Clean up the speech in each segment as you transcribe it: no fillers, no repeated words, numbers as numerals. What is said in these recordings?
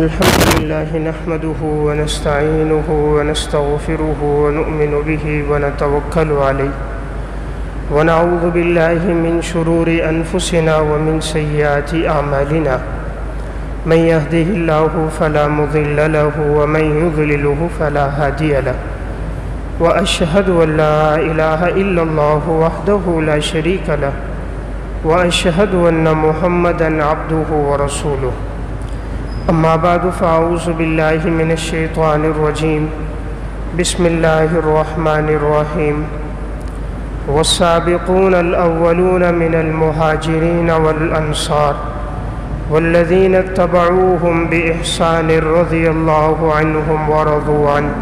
الحمد لله نحمده ونستعينه ونستغفره ونؤمن به ونتوكل عليه ونعوذ بالله من شرور أنفسنا ومن سيئات أعمالنا من يهده الله فلا مضل له ومن يضلله فلا هادي له وأشهد أن لا إله إلا الله وحده لا شريك له وأشهد أن محمدًا عبده ورسوله أما بعد فأعوذ بالله من الشيطان الرجيم بسم الله الرحمن الرحيم والسابقون الأولون من المهاجرين والأنصار والذين اتبعوهم بإحسان رضي الله عنهم ورضوا عنه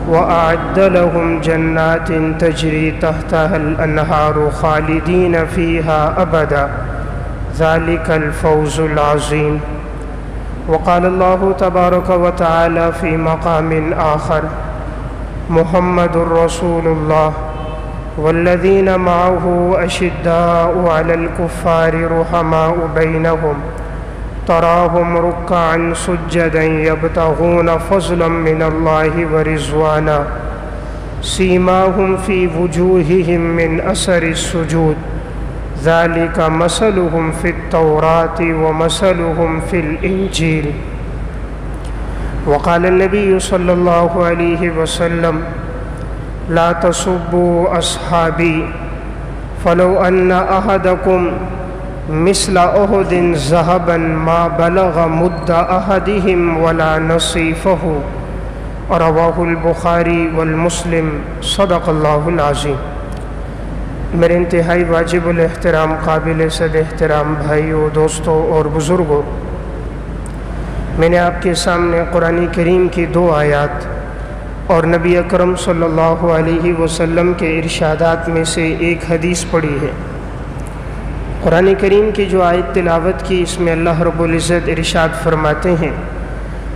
وأعد لهم جنات تجري تحتها الأنهار خالدين فيها أبدا ذلك الفوز العظيم. وقال الله تبارك وتعالى في مقام آخر محمد رسول الله والذين معه أشداء على الكفار رحماء بينهم تراهم ركعا سجدا يبتغون فضلا من الله ورضوانا سيماهم في وجوههم من أثر السجود ذلك مثلهم في التوراة ومثلهم في الإنجيل. وقال النبي صلى الله عليه وسلم لا تسبوا أصحابي فلو أن أحدكم مثل أحد ذهبا ما بلغ مد أحدهم ولا نصيفه. رواه البخاری والمسلم. صدق اللہ العظیم. میرے انتہائی واجب الاحترام قابل صد احترام بھائیوں، دوستوں اور بزرگوں، میں نے آپ کے سامنے قرآن کریم کی 2 آیات اور نبی اکرم صلی اللہ علیہ وسلم کے ارشادات میں سے ایک حدیث پڑھی ہے. قرآن کریم کی جو آیت تلاوت کی، اس میں اللہ رب العزت ارشاد فرماتے ہیں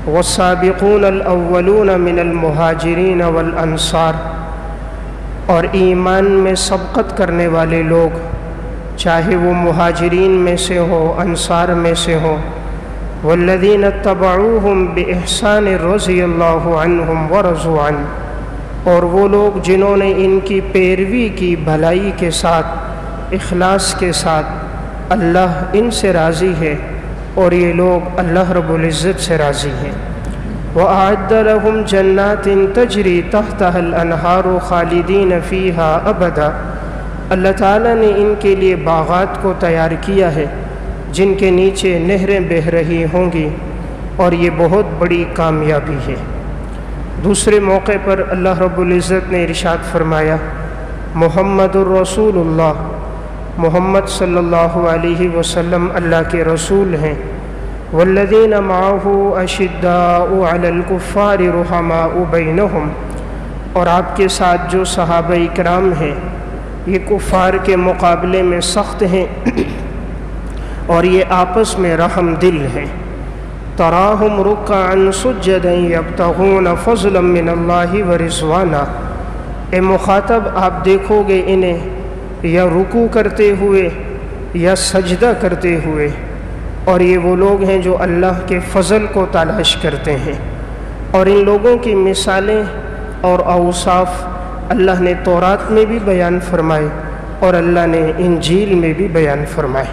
والسابقون الاولون من المہاجرین والانصار، اور ایمان میں سبقت کرنے والے لوگ، چاہے وہ مہاجرین میں سے ہو، انصار میں سے ہو، والذین اتبعوہم بإحسان رضی اللہ عنہم ورضوا عنہ، اور وہ لوگ جنہوں نے ان کی پیروی کی بھلائی کے ساتھ، اخلاص کے ساتھ، اللہ ان سے راضی ہے اور یہ لوگ اللہ رب العزت سے راضی ہیں. وَأَعَدَّ لَهُمْ جَنَّاتٍ تَجْرِي تَحْتَهَا الْأَنْهَارُ خَالِدِينَ فِيهَا أَبَدًا، اللہ تعالیٰ نے ان کے لیے باغات کو تیار کیا ہے جن کے نیچے نہریں بہہ رہی ہوں گی، اور یہ بہت بڑی کامیابی ہے. دوسرے موقع پر اللہ رب العزت نے ارشاد فرمایا محمد الرسول اللہ، محمد صلی اللہ علیہ وسلم اللہ کے رسول ہیں. والذین معه اشداء علی الکفار رحماء بینہم، اور آپ کے ساتھ جو صحابہ اکرام ہیں یہ کفار کے مقابلے میں سخت ہیں اور یہ آپس میں رحم دل ہیں. تراہم رکعا سجدا یبتغون فضلا من اللہ ورضوانا، اے مخاطب آپ دیکھو گے انہیں یا رکوع کرتے ہوئے یا سجدہ کرتے ہوئے، اور یہ وہ لوگ ہیں جو اللہ کے فضل کو تلاش کرتے ہیں. اور ان لوگوں کی مثالیں اور اوصاف اللہ نے تورات میں بھی بیان فرمائے اور اللہ نے انجیل میں بھی بیان فرمائے.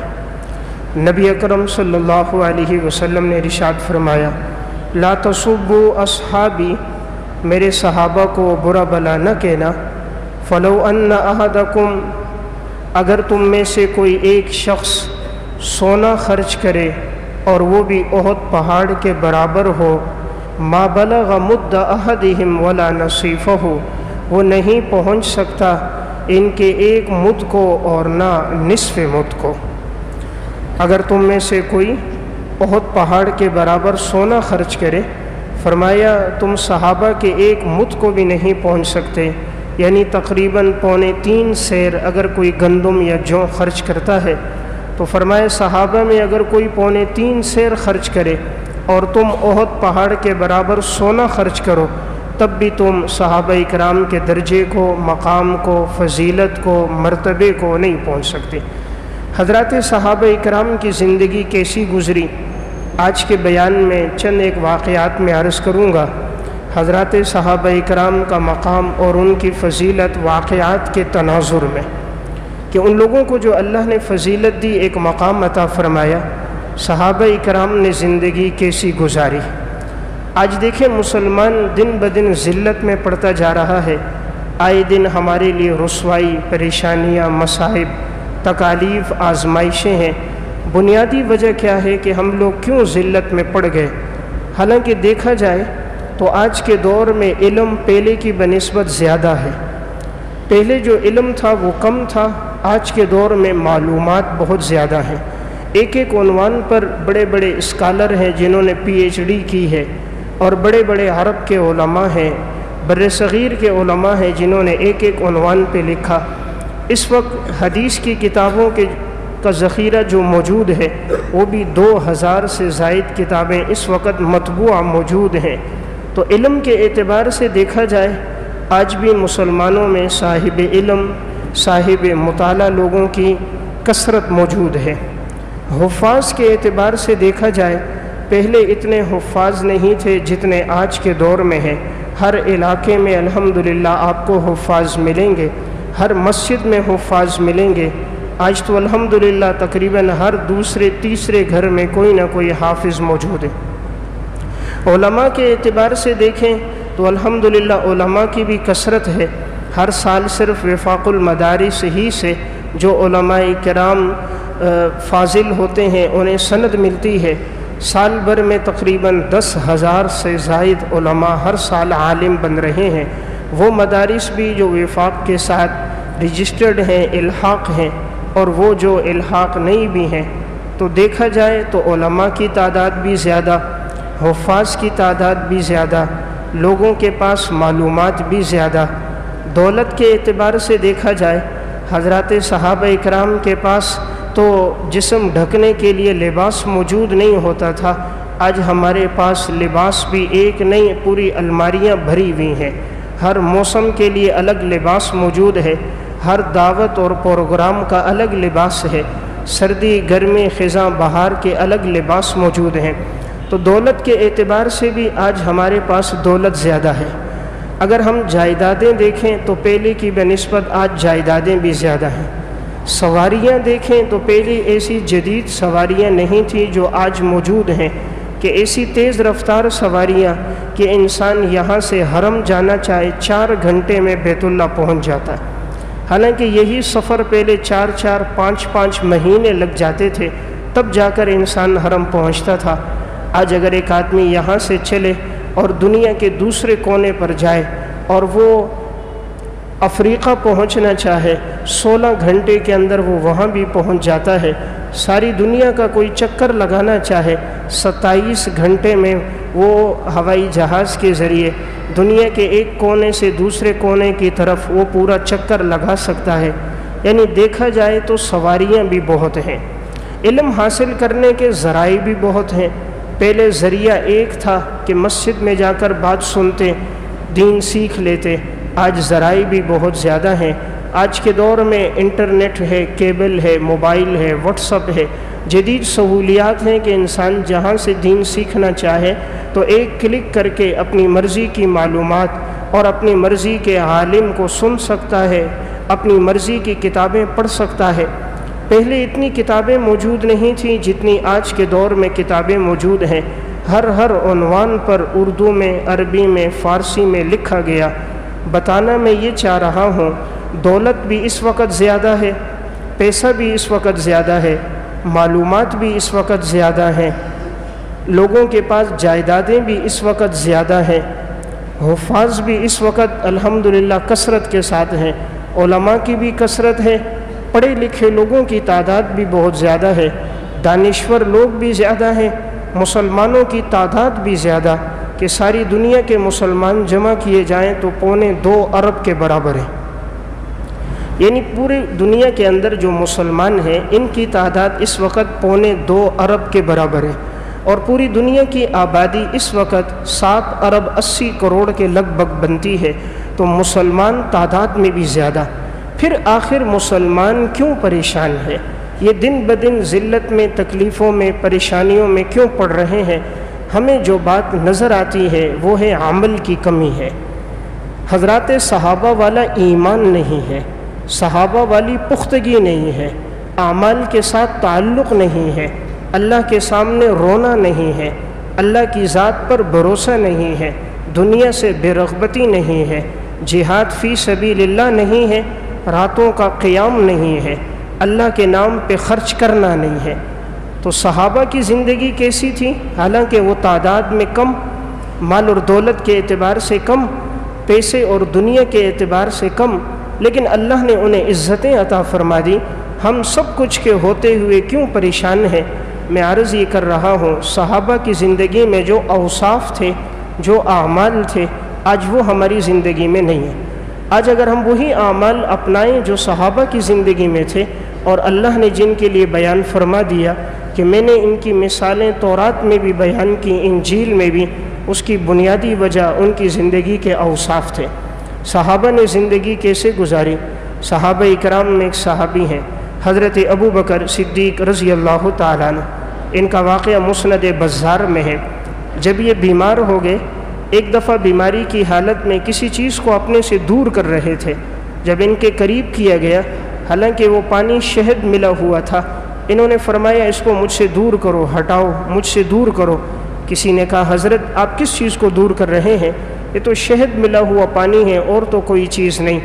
نبی اکرم صلی اللہ علیہ وسلم نے ارشاد فرمایا لا تسبوا اصحابی، میرے صحابہ کو برا بلا نہ کہنا. فلو ان احدکم، اگر تم میں سے کوئی ایک شخص سونا خرچ کرے اور وہ بھی احد پہاڑ کے برابر ہو، ما بلغ مد احدہم ولا نصیفہ، وہ نہیں پہنچ سکتا ان کے ایک مد کو اور نہ نصف مد کو. اگر تم میں سے کوئی احد پہاڑ کے برابر سونا خرچ کرے، فرمایا تم صحابہ کے ایک مد کو بھی نہیں پہنچ سکتے، یعنی تقریباً 3.25 سیر اگر کوئی گندم یا جو خرچ کرتا ہے، تو فرمائے صحابہ میں اگر کوئی 3.25 سیر خرچ کرے اور تم احد پہاڑ کے برابر سونا خرچ کرو، تب بھی تم صحابہ اکرام کے درجے کو، مقام کو، فضیلت کو، مرتبے کو نہیں پہنچ سکتے. حضرات صحابہ اکرام کی زندگی کیسی گزری، آج کے بیان میں چند ایک واقعات میں عرض کروں گا۔ حضرات صحابہ اکرام کا مقام اور ان کی فضیلت واقعات کے تناظر میں، کہ ان لوگوں کو جو اللہ نے فضیلت دی، ایک مقام عطا فرمایا، صحابہ اکرام نے زندگی کیسی گزاری۔ آج دیکھیں مسلمان دن بدن ذلت میں پڑتا جا رہا ہے۔ آئے دن ہمارے لیے رسوائی، پریشانیاں، مصائب، تکالیف، آزمائشیں ہیں۔ بنیادی وجہ کیا ہے کہ ہم لوگ کیوں ذلت میں پڑ گئے؟ حالانکہ دیکھا جائے تو آج کے دور میں علم پہلے کی بنسبت زیادہ ہے۔ پہلے جو علم تھا وہ کم تھا، آج کے دور میں معلومات بہت زیادہ ہیں۔ ایک ایک عنوان پر بڑے بڑے اسکالر ہیں جنہوں نے پی ایچ ڈی کی ہے، اور بڑے بڑے عرب کے علماء ہیں، بر صغیر کے علماء ہیں جنہوں نے ایک ایک عنوان پہ لکھا۔ اس وقت حدیث کی کتابوں کا ذخیرہ جو موجود ہے وہ بھی 2000 سے زائد کتابیں اس وقت مطبوعہ موجود ہیں۔ تو علم کے اعتبار سے دیکھا جائے آج بھی مسلمانوں میں صاحب علم، صاحب مطالعہ لوگوں کی کثرت موجود ہے۔ حفاظ کے اعتبار سے دیکھا جائے پہلے اتنے حفاظ نہیں تھے جتنے آج کے دور میں ہیں۔ ہر علاقے میں الحمدللہ آپ کو حفاظ ملیں گے، ہر مسجد میں حفاظ ملیں گے۔ آج تو الحمدللہ تقریباً ہر دوسرے تیسرے گھر میں کوئی نہ کوئی حافظ موجود ہے۔ علماء کے اعتبار سے دیکھیں تو الحمدللہ علماء کی بھی کثرت ہے۔ ہر سال صرف وفاق المدارس ہی سے جو علماء کرام فاضل ہوتے ہیں انہیں سند ملتی ہے۔ سال بھر میں تقریباً 10,000 سے زائد علماء ہر سال عالم بن رہے ہیں۔ وہ مدارس بھی جو وفاق کے ساتھ رجسٹرڈ ہیں، الحاق ہیں، اور وہ جو الحاق نہیں بھی ہیں، تو دیکھا جائے تو علماء کی تعداد بھی زیادہ، حفاظ کی تعداد بھی زیادہ، لوگوں کے پاس معلومات بھی زیادہ۔ دولت کے اعتبار سے دیکھا جائے حضرات صحابہ اکرام کے پاس تو جسم ڈھکنے کے لیے لباس موجود نہیں ہوتا تھا۔ آج ہمارے پاس لباس بھی ایک نہیں، پوری الماریاں بھری ہوئی ہیں۔ ہر موسم کے لیے الگ لباس موجود ہے، ہر دعوت اور پروگرام کا الگ لباس ہے، سردی، گرمی، خزاں، بہار کے الگ لباس موجود ہیں۔ تو دولت کے اعتبار سے بھی آج ہمارے پاس دولت زیادہ ہے۔ اگر ہم جائیدادیں دیکھیں تو پہلے کی بنسبت آج جائیدادیں بھی زیادہ ہیں۔ سواریاں دیکھیں تو پہلے ایسی جدید سواریاں نہیں تھیں جو آج موجود ہیں، کہ ایسی تیز رفتار سواریاں کہ انسان یہاں سے حرم جانا چاہے 4 گھنٹے میں بیت اللہ پہنچ جاتا ہے۔ حالانکہ یہی سفر پہلے 4 5 مہینے لگ جاتے تھے، تب جا کر انسان حرم پہنچتا تھا۔ آج اگر ایک آدمی یہاں سے چلے اور دنیا کے دوسرے کونے پر جائے اور وہ افریقہ پہنچنا چاہے، 16 گھنٹے کے اندر وہ وہاں بھی پہنچ جاتا ہے۔ ساری دنیا کا کوئی چکر لگانا چاہے، 27 گھنٹے میں وہ ہوائی جہاز کے ذریعے دنیا کے ایک کونے سے دوسرے کونے کی طرف وہ پورا چکر لگا سکتا ہے۔ یعنی دیکھا جائے تو سواریاں بھی بہت ہیں۔ علم حاصل کرنے کے ذرائع بھی بہت ہیں۔ پہلے ذریعہ ایک تھا کہ مسجد میں جا کر بات سنتے، دین سیکھ لیتے، آج ذرائع بھی بہت زیادہ ہیں۔ آج کے دور میں انٹرنیٹ ہے، کیبل ہے، موبائل ہے، واٹس ایپ ہے، جدید سہولیات ہیں کہ انسان جہاں سے دین سیکھنا چاہے تو ایک کلک کر کے اپنی مرضی کی معلومات اور اپنی مرضی کے عالم کو سن سکتا ہے، اپنی مرضی کی کتابیں پڑھ سکتا ہے۔ پہلے اتنی کتابیں موجود نہیں تھیں جتنی آج کے دور میں کتابیں موجود ہیں۔ ہر عنوان پر اردو میں، عربی میں، فارسی میں لکھا گیا۔ بتانا میں یہ چاہ رہا ہوں، دولت بھی اس وقت زیادہ ہے، پیسہ بھی اس وقت زیادہ ہے، معلومات بھی اس وقت زیادہ ہیں، لوگوں کے پاس جائیدادیں بھی اس وقت زیادہ ہیں، حفاظ بھی اس وقت الحمدللہ کثرت کے ساتھ ہیں، علماء کی بھی کثرت ہے، پڑھے لکھے لوگوں کی تعداد بھی بہت زیادہ ہے، دانشور لوگ بھی زیادہ ہیں، مسلمانوں کی تعداد بھی زیادہ، کہ ساری دنیا کے مسلمان جمع کیے جائیں تو 2.25 ارب کے برابر ہیں۔ یعنی پوری دنیا کے اندر جو مسلمان ہیں ان کی تعداد اس وقت 2.25 ارب کے برابر ہے، اور پوری دنیا کی آبادی اس وقت 7 ارب 80 کروڑ کے لگ بھگ بنتی ہے۔ تو مسلمان تعداد میں بھی زیادہ۔ پھر آخر مسلمان کیوں پریشان ہے؟ یہ دن بدن ذلت میں، تکلیفوں میں، پریشانیوں میں کیوں پڑ رہے ہیں؟ ہمیں جو بات نظر آتی ہے وہ ہے عمل کی کمی ہے۔ حضرات صحابہ والا ایمان نہیں ہے، صحابہ والی پختگی نہیں ہے، اعمال کے ساتھ تعلق نہیں ہے، اللہ کے سامنے رونا نہیں ہے، اللہ کی ذات پر بھروسہ نہیں ہے، دنیا سے بے رغبتی نہیں ہے، جہاد فی سبیل اللہ نہیں ہے، راتوں کا قیام نہیں ہے، اللہ کے نام پہ خرچ کرنا نہیں ہے۔ تو صحابہ کی زندگی کیسی تھی؟ حالانکہ وہ تعداد میں کم، مال اور دولت کے اعتبار سے کم، پیسے اور دنیا کے اعتبار سے کم، لیکن اللہ نے انہیں عزتیں عطا فرما دی۔ ہم سب کچھ کے ہوتے ہوئے کیوں پریشان ہیں؟ میں عرض یہ کر رہا ہوں، صحابہ کی زندگی میں جو اوصاف تھے، جو اعمال تھے، آج وہ ہماری زندگی میں نہیں ہے۔ آج اگر ہم وہی اعمال اپنائیں جو صحابہ کی زندگی میں تھے، اور اللہ نے جن کے لیے بیان فرما دیا کہ میں نے ان کی مثالیں تورات میں بھی بیان کی، انجیل میں بھی، اس کی بنیادی وجہ ان کی زندگی کے اوصاف تھے۔ صحابہ نے زندگی کیسے گزاری؟ صحابہ اکرام میں ایک صحابی ہیں حضرت ابو بکر صدیق رضی اللہ تعالیٰ عنہ، ان کا واقعہ مسند بزار میں ہے۔ جب یہ بیمار ہو گئے، ایک دفعہ بیماری کی حالت میں کسی چیز کو اپنے سے دور کر رہے تھے، جب ان کے قریب کیا گیا، حالانکہ وہ پانی شہد ملا ہوا تھا، انہوں نے فرمایا اس کو مجھ سے دور کرو، ہٹاؤ، مجھ سے دور کرو۔ کسی نے کہا حضرت آپ کس چیز کو دور کر رہے ہیں؟ یہ تو شہد ملا ہوا پانی ہے اور تو کوئی چیز نہیں۔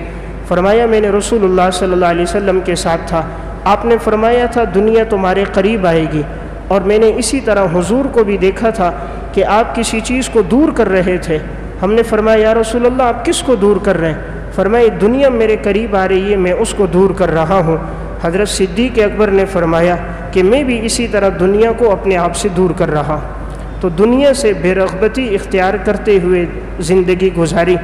فرمایا میں نے رسول اللہ صلی اللہ علیہ وسلم کے ساتھ تھا، آپ نے فرمایا تھا دنیا تمہارے قریب آئے گی، اور میں نے اسی طرح حضور کو بھی دیکھا تھا کہ آپ کسی چیز کو دور کر رہے تھے۔ ہم نے فرمایا یا رسول اللہ آپ کس کو دور کر رہے ہیں؟ فرمایا دنیا میرے قریب آ رہی ہے، میں اس کو دور کر رہا ہوں۔ حضرت صدیق اکبر نے فرمایا کہ میں بھی اسی طرح دنیا کو اپنے آپ سے دور کر رہا ہوں۔ تو دنیا سے بے رغبتی اختیار کرتے ہوئے زندگی گزاری۔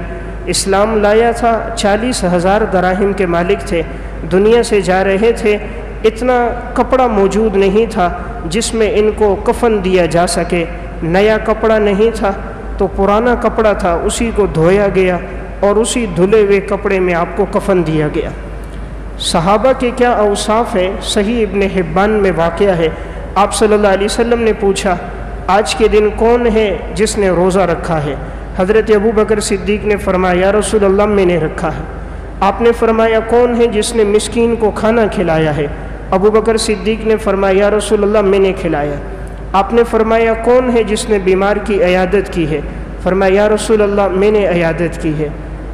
اسلام لایا تھا، 40,000 دراہم کے مالک تھے، دنیا سے جا رہے تھے، اتنا کپڑا موجود نہیں تھا جس میں ان کو کفن دیا جا سکے، نیا کپڑا نہیں تھا، تو پرانا کپڑا تھا، اسی کو دھویا گیا اور اسی دھلے ہوئے کپڑے میں آپ کو کفن دیا گیا۔ صحابہ کے کیا اوصاف ہیں؟ صحیح ابن حبان میں واقعہ ہے، آپ صلی اللہ علیہ وسلم نے پوچھا آج کے دن کون ہے جس نے روزہ رکھا ہے؟ حضرت ابو بکر صدیق نے فرمایا یا رسول اللہ میں نے رکھا ہے۔ آپ نے فرمایا کون ہے جس نے مسکین کو کھانا کھلایا ہے؟ ابو بکر صدیق نے فرمایا یا رسول اللہ میں نے کھلایا۔ آپ نے فرمایا کون ہے جس نے بیمار کی عیادت کی ہے؟ فرمایا یا رسول اللہ میں نے عیادت کی ہے۔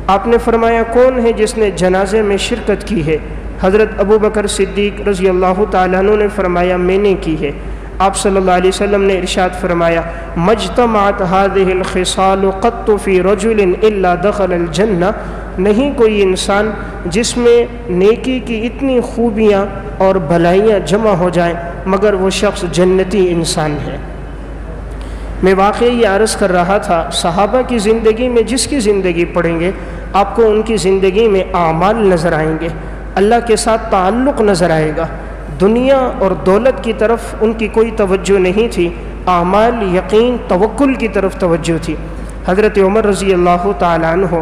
آپ نے فرمایا کون ہے جس نے جنازے میں شرکت کی ہے؟ حضرت ابو بکر صدیق رضی اللہ تعالیٰ عنہ نے فرمایا میں نے کی ہے۔ آپ صلی اللہ علیہ وسلم نے ارشاد فرمایا مجتمعت هذه الخصال قط في رجل الا دخل الجنہ، نہیں کوئی انسان جس میں نیکی کی اتنی خوبیاں اور بھلائیاں جمع ہو جائیں مگر وہ شخص جنتی انسان ہے۔ میں واقعی یہ عرض کر رہا تھا، صحابہ کی زندگی میں جس کی زندگی پڑھیں گے آپ کو ان کی زندگی میں اعمال نظر آئیں گے، اللہ کے ساتھ تعلق نظر آئے گا، دنیا اور دولت کی طرف ان کی کوئی توجہ نہیں تھی، اعمال، یقین، توکل کی طرف توجہ تھی۔ حضرت عمر رضی اللہ تعالیٰ عنہ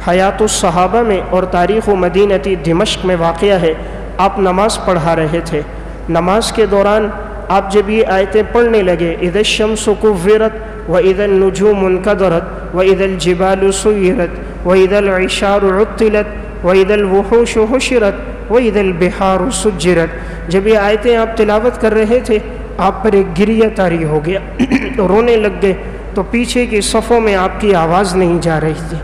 حیات الصحابہ میں اور تاریخ و مدینتی دمشق میں واقعہ ہے، آپ نماز پڑھا رہے تھے، نماز کے دوران آپ جب یہ آیتیں پڑھنے لگے اذا الشمس کورت واذا النجوم انکدرت واذا الجبال سیرت واذا العشار عطلت واذا الوحوش حشرت واذا البحار سجرت، جب یہ آیتیں آپ تلاوت کر رہے تھے آپ پر ایک گریہ طاری ہو گیا، رونے لگ گئے، تو پیچھے کی صفوں میں آپ کی آواز نہیں جا رہی تھی۔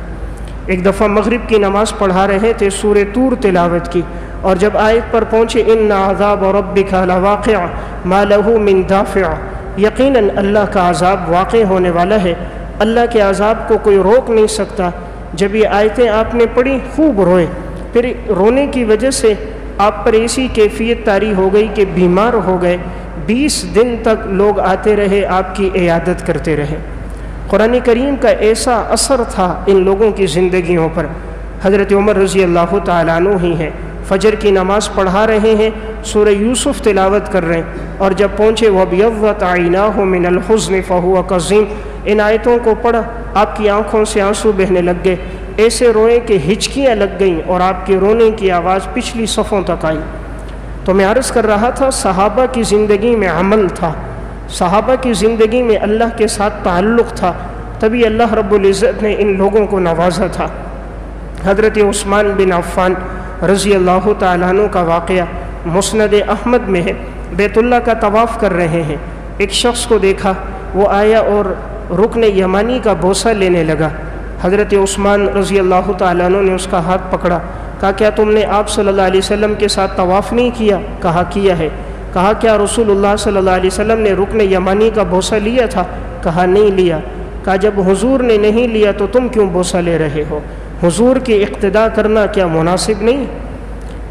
ایک دفعہ مغرب کی نماز پڑھا رہے تھے، سورہ طور تلاوت کی، اور جب آیت پر پہنچے ان عذاب ربک لواقع ما له من دافع، یقیناً اللہ کا عذاب واقع ہونے والا ہے، اللہ کے عذاب کو کوئی روک نہیں سکتا۔ جب یہ آیتیں آپ نے پڑھی خوب روئے، پھر رونے کی وجہ سے آپ پر ایسی کیفیت طاری ہو گئی کہ بیمار ہو گئے، 20 دن تک لوگ آتے رہے آپ کی عیادت کرتے رہے۔ قرآن کریم کا ایسا اثر تھا ان لوگوں کی زندگیوں پر۔ حضرت عمر رضی اللہ تعالیٰ عنہ ہی ہیں، فجر کی نماز پڑھا رہے ہیں، سورہ یوسف تلاوت کر رہے ہیں، اور جب پہنچے وَابْيَضَّتْ عَيْنَاهُ مِنَ الْحُزْنِ فَهُوَ كَظِيمٌ، ان آیتوں کو پڑھا، آپ کی آنکھوں سے آنسو بہنے لگ گئے، ایسے روئے کہ ہچکیاں لگ گئیں اور آپ کے رونے کی آواز پچھلی صفوں تک آئی۔ تو میں عرض کر رہا تھا صحابہ کی زندگی میں عمل تھا، صحابہ کی زندگی میں اللہ کے ساتھ تعلق تھا، تبھی اللہ رب العزت نے ان لوگوں کو نوازا تھا۔ حضرت عثمان بن عفان رضی اللہ تعالیٰ عنہ کا واقعہ مسند احمد میں ہے۔ بیت اللہ کا طواف کر رہے ہیں، ایک شخص کو دیکھا، وہ آیا اور رکن یمانی کا بوسہ لینے لگا۔ حضرت عثمان رضی اللہ تعالیٰ عنہ نے اس کا ہاتھ پکڑا، کہا کیا تم نے آپ صلی اللہ علیہ وسلم کے ساتھ طواف نہیں کیا؟ کہا کیا ہے۔ کہا کیا رسول اللہ صلی اللہ علیہ وسلم نے رکن یمانی کا بوسہ لیا تھا؟ کہا نہیں لیا۔ کہا جب حضور نے نہیں لیا تو تم کیوں بوسہ لے رہے ہو؟ حضور کی اقتداء کرنا کیا مناسب نہیں؟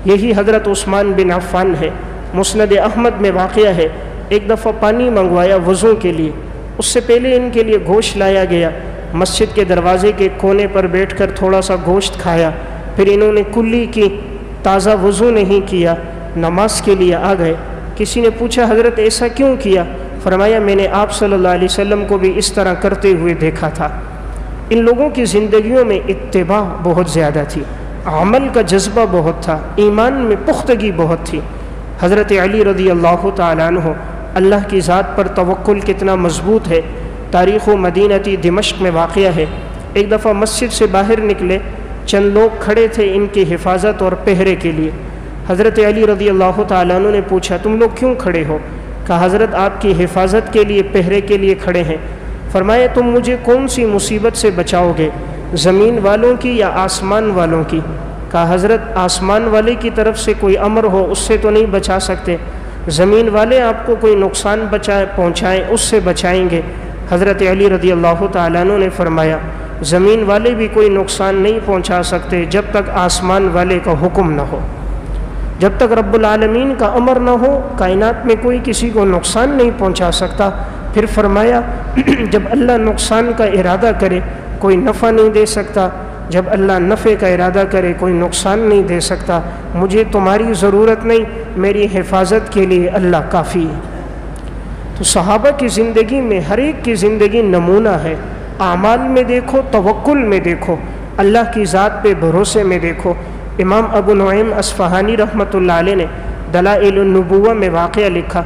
یہی حضرت عثمان بن عفان ہے۔ مسند احمد میں واقعہ ہے، ایک دفعہ پانی منگوایا وضو کے لیے، اس سے پہلے ان کے لیے گوشت لایا گیا، مسجد کے دروازے کے کونے پر بیٹھ کر تھوڑا سا گوشت کھایا، پھر انہوں نے کلی کی، تازہ وضو نہیں کیا، نماز کے لیے آ گئے۔ کسی نے پوچھا حضرت ایسا کیوں کیا؟ فرمایا میں نے آپ صلی اللہ علیہ وسلم کو بھی اس طرح کرتے ہوئے دیکھا تھا۔ ان لوگوں کی زندگیوں میں اتباع بہت زیادہ تھی، عمل کا جذبہ بہت تھا، ایمان میں پختگی بہت تھی۔ حضرت علی رضی اللہ تعالیٰ عنہ، اللہ کی ذات پر توکل کتنا مضبوط ہے۔ تاریخ و مدینتی دمشق میں واقعہ ہے، ایک دفعہ مسجد سے باہر نکلے، چند لوگ کھڑے تھے ان کی حفاظت اور پہرے کے لیے۔ حضرت علی رضی اللہ تعالیٰ عنہ نے پوچھا تم لوگ کیوں کھڑے ہو؟ کہا حضرت آپ کی حفاظت کے لیے، پہرے کے لیے کھڑے ہیں۔ فرمایا تم مجھے کون سی مصیبت سے بچاؤ گے، زمین والوں کی یا آسمان والوں کی؟ کہا حضرت آسمان والے کی طرف سے کوئی امر ہو اس سے تو نہیں بچا سکتے، زمین والے آپ کو کوئی نقصان پہنچائیں اس سے بچائیں گے۔ حضرت علی رضی اللہ تعالیٰ عنہ نے فرمایا زمین والے بھی کوئی نقصان نہیں پہنچا سکتے جب تک آسمان والے کا حکم نہ ہو، جب تک رب العالمین کا امر نہ ہو کائنات میں کوئی کسی کو نقصان نہیں پہنچا سکتا۔ پھر فرمایا جب اللہ نقصان کا ارادہ کرے کوئی نفع نہیں دے سکتا، جب اللہ نفع کا ارادہ کرے کوئی نقصان نہیں دے سکتا، مجھے تمہاری ضرورت نہیں، میری حفاظت کے لیے اللہ کافی ہے۔ تو صحابہ کی زندگی میں ہر ایک کی زندگی نمونہ ہے، اعمال میں دیکھو، توکل میں دیکھو، اللہ کی ذات پہ بھروسے میں دیکھو۔ امام ابو نعیم اصفہانی رحمۃ اللہ علیہ نے دلائل النبوہ میں واقعہ لکھا،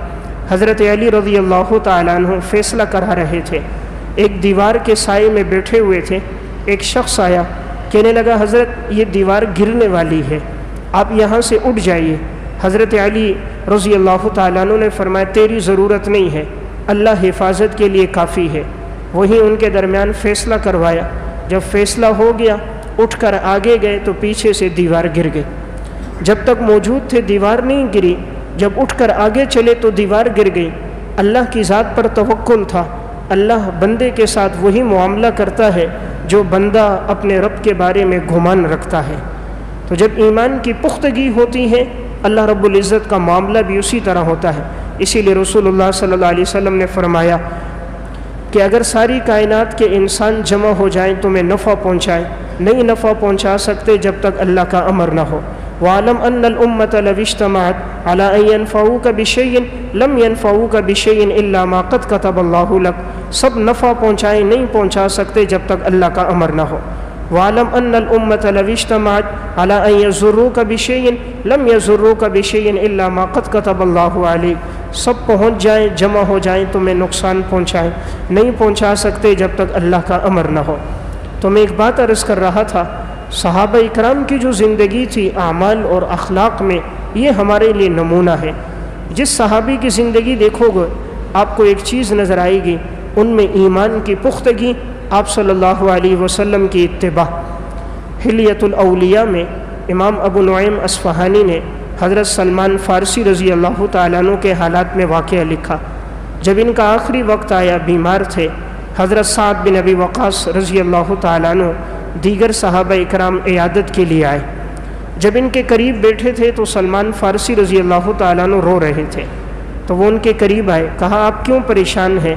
حضرت علی رضی اللہ تعالیٰ عنہ فیصلہ کرا رہے تھے، ایک دیوار کے سائے میں بیٹھے ہوئے تھے، ایک شخص آیا، کہنے لگا حضرت یہ دیوار گرنے والی ہے، آپ یہاں سے اٹھ جائیے۔ حضرت علی رضی اللہ تعالیٰ عنہ نے فرمایا تیری ضرورت نہیں ہے، اللہ حفاظت کے لیے کافی ہے۔ وہیں ان کے درمیان فیصلہ کروایا، جب فیصلہ ہو گیا اٹھ کر آگے گئے تو پیچھے سے دیوار گر گئی، جب تک موجود تھے دیوار نہیں گری، جب اٹھ کر آگے چلے تو دیوار گر گئی۔ اللہ کی ذات پر توکل تھا، اللہ بندے کے ساتھ وہی معاملہ کرتا ہے جو بندہ اپنے رب کے بارے میں گمان رکھتا ہے۔ تو جب ایمان کی پختگی ہوتی ہے اللہ رب العزت کا معاملہ بھی اسی طرح ہوتا ہے۔ اسی لیے رسول اللہ صلی اللہ علیہ وسلم نے فرمایا کہ اگر ساری کائنات کے انسان جمع ہو جائیں تمہیں نفع پہنچائیں، نہیں نفع پہنچا سکتے جب تک اللہ کا امر نہ ہو۔ وَعَلَمْ أَنَّ الْأُمَّةَ لَوِ اجْتَمَعَتْ عَلَىٰ أَن يَنفَعُوكَ بِشَيْءٍ لَمْ يَنفَعُوكَ بِشَيْءٍ إِلَّا مَا قَدْ كَتَبَ اللَّهُ لَكَ، سب نفع پہنچائیں نہیں پہنچا سکتے جب تک اللہ کا امر نہ ہو۔ وَعَلَمْ أَنَّ الْأُمَّةَ لَوِ اجْتَمَعَتْ عَلَىٰ أَن يَضُرُّوكَ بِشَيْءٍ لَمْ يَضُرُّوكَ بِشَيْءٍ إِلَّا مَا قَدْ كَتَبَ اللَّهُ عَلَيْكَ، سب پہنچ جائیں، جمع ہو جائیں، تمہیں نقصان پہنچائیں، نہیں پہنچا سکتے جب تک اللہ کا امر نہ ہو۔ تو میں ایک بات عرض کر رہا تھا، صحابہ اکرام کی جو زندگی تھی اعمال اور اخلاق میں، یہ ہمارے لیے نمونہ ہے۔ جس صحابی کی زندگی دیکھو گے آپ کو ایک چیز نظر آئے گی، ان میں ایمان کی پختگی، آپ صلی اللہ علیہ وسلم کی اتباع۔ حلیۃ الاولیاء میں امام ابو نعیم اصفہانی نے حضرت سلمان فارسی رضی اللہ تعالیٰ عنہ کے حالات میں واقعہ لکھا۔ جب ان کا آخری وقت آیا، بیمار تھے، حضرت سعد بن ابی وقاص رضی اللہ تعالیٰ عنہ دیگر صحابہ اکرام عیادت کے لیے آئے۔ جب ان کے قریب بیٹھے تھے تو سلمان فارسی رضی اللہ تعالیٰ عنہ رو رہے تھے، تو وہ ان کے قریب آئے، کہا آپ کیوں پریشان ہیں؟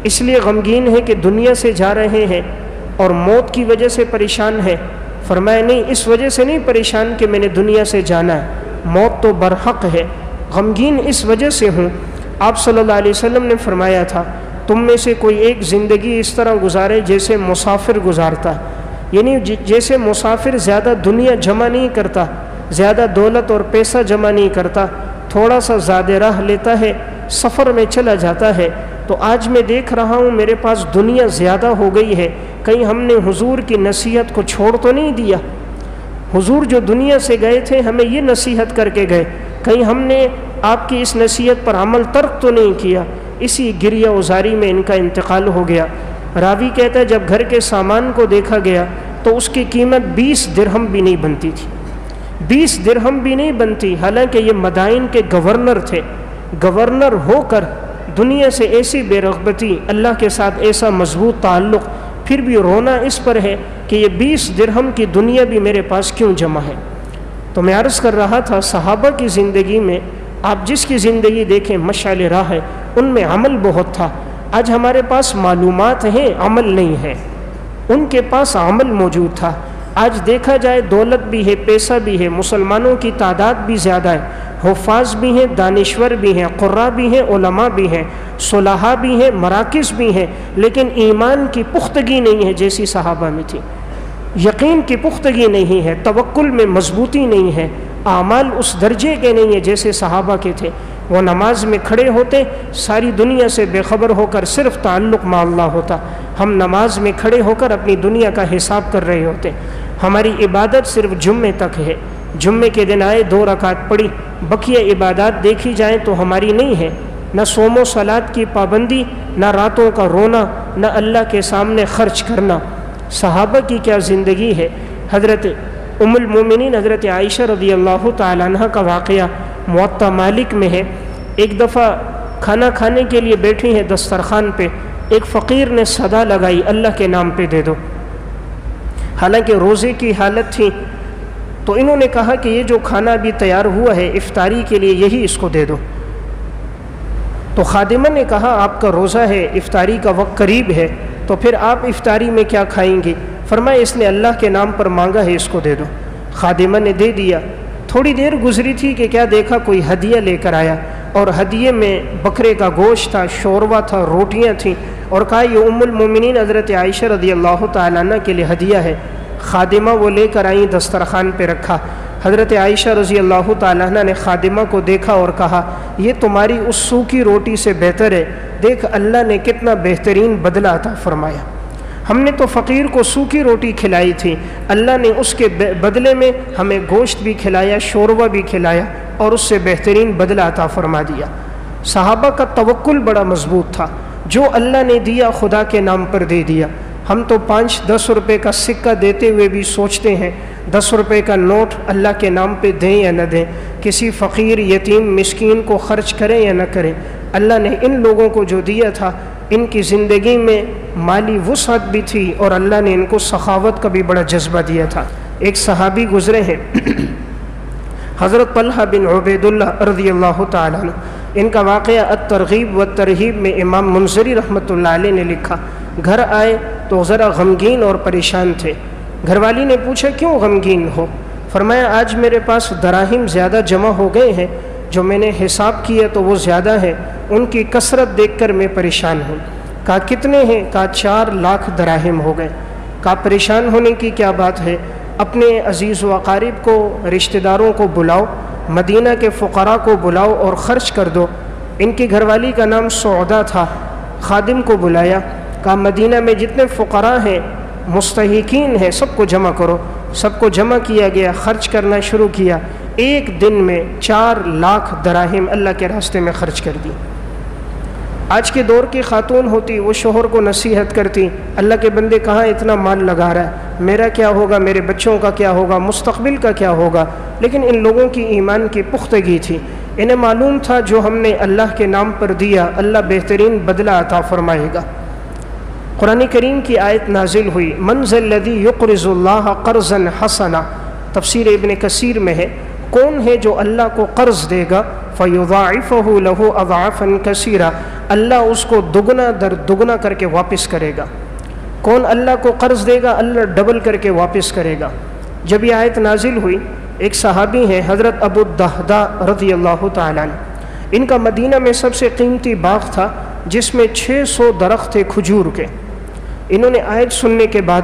اس لیے غمگین ہے کہ دنیا سے جا رہے ہیں اور موت کی وجہ سے پریشان ہے؟ فرمایا نہیں، اس وجہ سے نہیں پریشان کہ میں نے دنیا سے جانا ہے، موت تو برحق ہے، غمگین اس وجہ سے ہوں۔ آپ صلی اللہ علیہ وسلم نے فرمایا تھا تم میں سے کوئی ایک زندگی اس طرح گزارے جیسے مسافر گزارتا ہے، یعنی جیسے مسافر زیادہ دنیا جمع نہیں کرتا، زیادہ دولت اور پیسہ جمع نہیں کرتا، تھوڑا سا زیادہ راہ لیتا ہے، سفر میں چلا جاتا ہے، تو آج میں دیکھ رہا ہوں میرے پاس دنیا زیادہ ہو گئی ہے، کہیں ہم نے حضور کی نصیحت کو چھوڑ تو نہیں دیا؟ حضور جو دنیا سے گئے تھے ہمیں یہ نصیحت کر کے گئے، کہیں ہم نے آپ کی اس نصیحت پر عمل ترک تو نہیں کیا؟ اسی گریہ وزاری میں ان کا انتقال ہو گیا۔ راوی کہتا ہے جب گھر کے سامان کو دیکھا گیا تو اس کی قیمت 20 درہم بھی نہیں بنتی تھی، 20 درہم بھی نہیں بنتی، حالانکہ یہ مدائن کے گورنر تھے۔ گورنر ہو کر دنیا سے ایسی بے رغبتی، اللہ کے ساتھ ایسا مضبوط تعلق، پھر بھی رونا اس پر ہے کہ یہ 20 درہم کی دنیا بھی میرے پاس کیوں جمع ہے۔ تو میں عرض کر رہا تھا صحابہ کی زندگی میں آپ جس کی زندگی دیکھیں مشعل راہ ہے، ان میں عمل بہت تھا۔ آج ہمارے پاس معلومات ہیں، عمل نہیں ہے، ان کے پاس عمل موجود تھا۔ آج دیکھا جائے دولت بھی ہے، پیسہ بھی ہے، مسلمانوں کی تعداد بھی زیادہ ہے، حفاظ بھی ہیں، دانشور بھی ہیں، قراء بھی ہیں، علماء بھی ہیں، صلحاء بھی ہیں، مراکز بھی ہیں، لیکن ایمان کی پختگی نہیں ہے جیسی صحابہ میں تھی، یقین کی پختگی نہیں ہے، توکل میں مضبوطی نہیں ہے، اعمال اس درجے کے نہیں ہیں جیسے صحابہ کے تھے۔ وہ نماز میں کھڑے ہوتے، ساری دنیا سے بے خبر ہو کر صرف تعلق مع اللہ ہوتا۔ ہم نماز میں کھڑے ہو کر اپنی دنیا کا حساب کر رہے ہوتے۔ ہماری عبادت صرف جمعے تک ہے، جمعے کے دن آئے 2 رکعت پڑھی، بقیہ عبادات دیکھی جائیں تو ہماری نہیں ہے، نہ صوم و صلات کی پابندی، نہ راتوں کا رونا، نہ اللہ کے سامنے خرچ کرنا۔ صحابہ کی کیا زندگی ہے۔ حضرت ام المومنین حضرت عائشہ رضی اللہ تعالیٰ عنہ کا واقعہ موطا مالک میں ہے۔ ایک دفعہ کھانا کھانے کے لیے بیٹھی ہیں دسترخوان پہ، ایک فقیر نے صدا لگائی اللہ کے نام پہ دے دو، حالانکہ روزے کی حالت تھی، تو انہوں نے کہا کہ یہ جو کھانا ابھی تیار ہوا ہے افطاری کے لیے یہی اس کو دے دو۔ تو خادمہ نے کہا آپ کا روزہ ہے، افطاری کا وقت قریب ہے، تو پھر آپ افطاری میں کیا کھائیں گی؟ فرمایا اس نے اللہ کے نام پر مانگا ہے، اس کو دے دو۔ خادمہ نے دے دیا۔ تھوڑی دیر گزری تھی کہ کیا دیکھا کوئی ہدیہ لے کر آیا، اور ہدیے میں بکرے کا گوشت تھا، شوروا تھا، روٹیاں تھیں، اور کہا یہ ام المومنین حضرت عائشہ رضی اللہ تعالیٰ عنہ کے لیے ہدیہ ہے۔ خادمہ وہ لے کر آئیں، دسترخوان پہ رکھا۔ حضرت عائشہ رضی اللہ تعالیٰ عنہ نے خادمہ کو دیکھا اور کہا یہ تمہاری اس سوکھی روٹی سے بہتر ہے، دیکھ اللہ نے کتنا بہترین بدلہ عطا فرمایا۔ ہم نے تو فقیر کو سوکھی روٹی کھلائی تھی، اللہ نے اس کے بدلے میں ہمیں گوشت بھی کھلایا، شوربہ بھی کھلایا، اور اس سے بہترین بدلہ عطا فرما دیا۔ صحابہ کا توکل بڑا مضبوط تھا، جو اللہ نے دیا خدا کے نام پر دے دیا۔ ہم تو 5-10 روپے کا سکہ دیتے ہوئے بھی سوچتے ہیں 10 روپے کا نوٹ اللہ کے نام پہ دیں یا نہ دیں، کسی فقیر یتیم مسکین کو خرچ کریں یا نہ کریں۔ اللہ نے ان لوگوں کو جو دیا تھا، ان کی زندگی میں مالی وسعت بھی تھی، اور اللہ نے ان کو سخاوت کا بھی بڑا جذبہ دیا تھا۔ ایک صحابی گزرے ہیں حضرت طلحہ بن عبید اللہ رضی اللہ تعالیٰ عنہ، ان کا واقعہ الترغیب والترہیب میں امام منذری رحمۃ اللہ علیہ نے لکھا۔ گھر آئے تو ذرا غمگین اور پریشان تھے۔ گھر والی نے پوچھا کیوں غمگین ہو؟ فرمایا آج میرے پاس دراہم زیادہ جمع ہو گئے ہیں، جو میں نے حساب کیا تو وہ زیادہ ہیں، ان کی کثرت دیکھ کر میں پریشان ہوں۔ کہا کتنے ہیں؟ کہا 4 لاکھ دراہم ہو گئے۔ کہا پریشان ہونے کی کیا بات ہے، اپنے عزیز و اقارب کو، رشتہ داروں کو بلاؤ، مدینہ کے فقراء کو بلاؤ اور خرچ کر دو۔ ان کی گھر والی کا نام سعودہ تھا۔ خادم کو بلایا، کہا مدینہ میں جتنے فقراء ہیں، مستحقین ہیں، سب کو جمع کرو۔ سب کو جمع کیا گیا، خرچ کرنا شروع کیا۔ ایک دن میں 4 لاکھ دراہم اللہ کے راستے میں خرچ کر دی۔ آج کے دور کی خاتون ہوتی، وہ شوہر کو نصیحت کرتی، اللہ کے بندے کہاں اتنا مال لگا رہا ہے، میرا کیا ہوگا، میرے بچوں کا کیا ہوگا، مستقبل کا کیا ہوگا۔ لیکن ان لوگوں کی ایمان کی پختگی تھی، انہیں معلوم تھا جو ہم نے اللہ کے نام پر دیا اللہ بہترین بدلہ عطا فرمائے گا۔ قرآن کریم کی آیت نازل ہوئی، من ذا الذی یقرض اللہ قرضا حسنا، تفسیر ابن کثیر میں ہے، کون ہے جو اللہ کو قرض دے گا، فیضاعفہ لہ اضعافا کثیرا، اللہ اس کو دگنا در دگنا کر کے واپس کرے گا۔ کون اللہ کو قرض دے گا، اللہ ڈبل کر کے واپس کرے گا۔ جب یہ آیت نازل ہوئی، ایک صحابی ہیں حضرت ابو الدہداء رضی اللہ تعالیٰ عنہ، ان کا مدینہ میں سب سے قیمتی باغ تھا جس میں 600 درخت تھے کھجور کے۔ انہوں نے آیت سننے کے بعد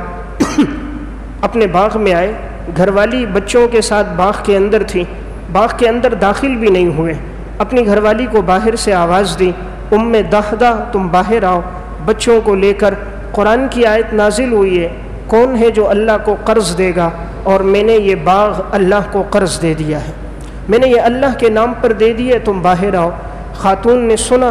اپنے باغ میں آئے، گھر والی بچوں کے ساتھ باغ کے اندر تھی، باغ کے اندر داخل بھی نہیں ہوئے، اپنی گھر والی کو باہر سے آواز دی، ام دہدہ تم باہر آؤ۔ بچوں کو لے کر قرآن کی آیت نازل ہوئی ہے، کون ہے جو اللہ کو قرض دے گا، اور میں نے یہ باغ اللہ کو قرض دے دیا ہے، میں نے یہ اللہ کے نام پر دے دیا، تم باہر آؤ۔ خاتون نے سنا،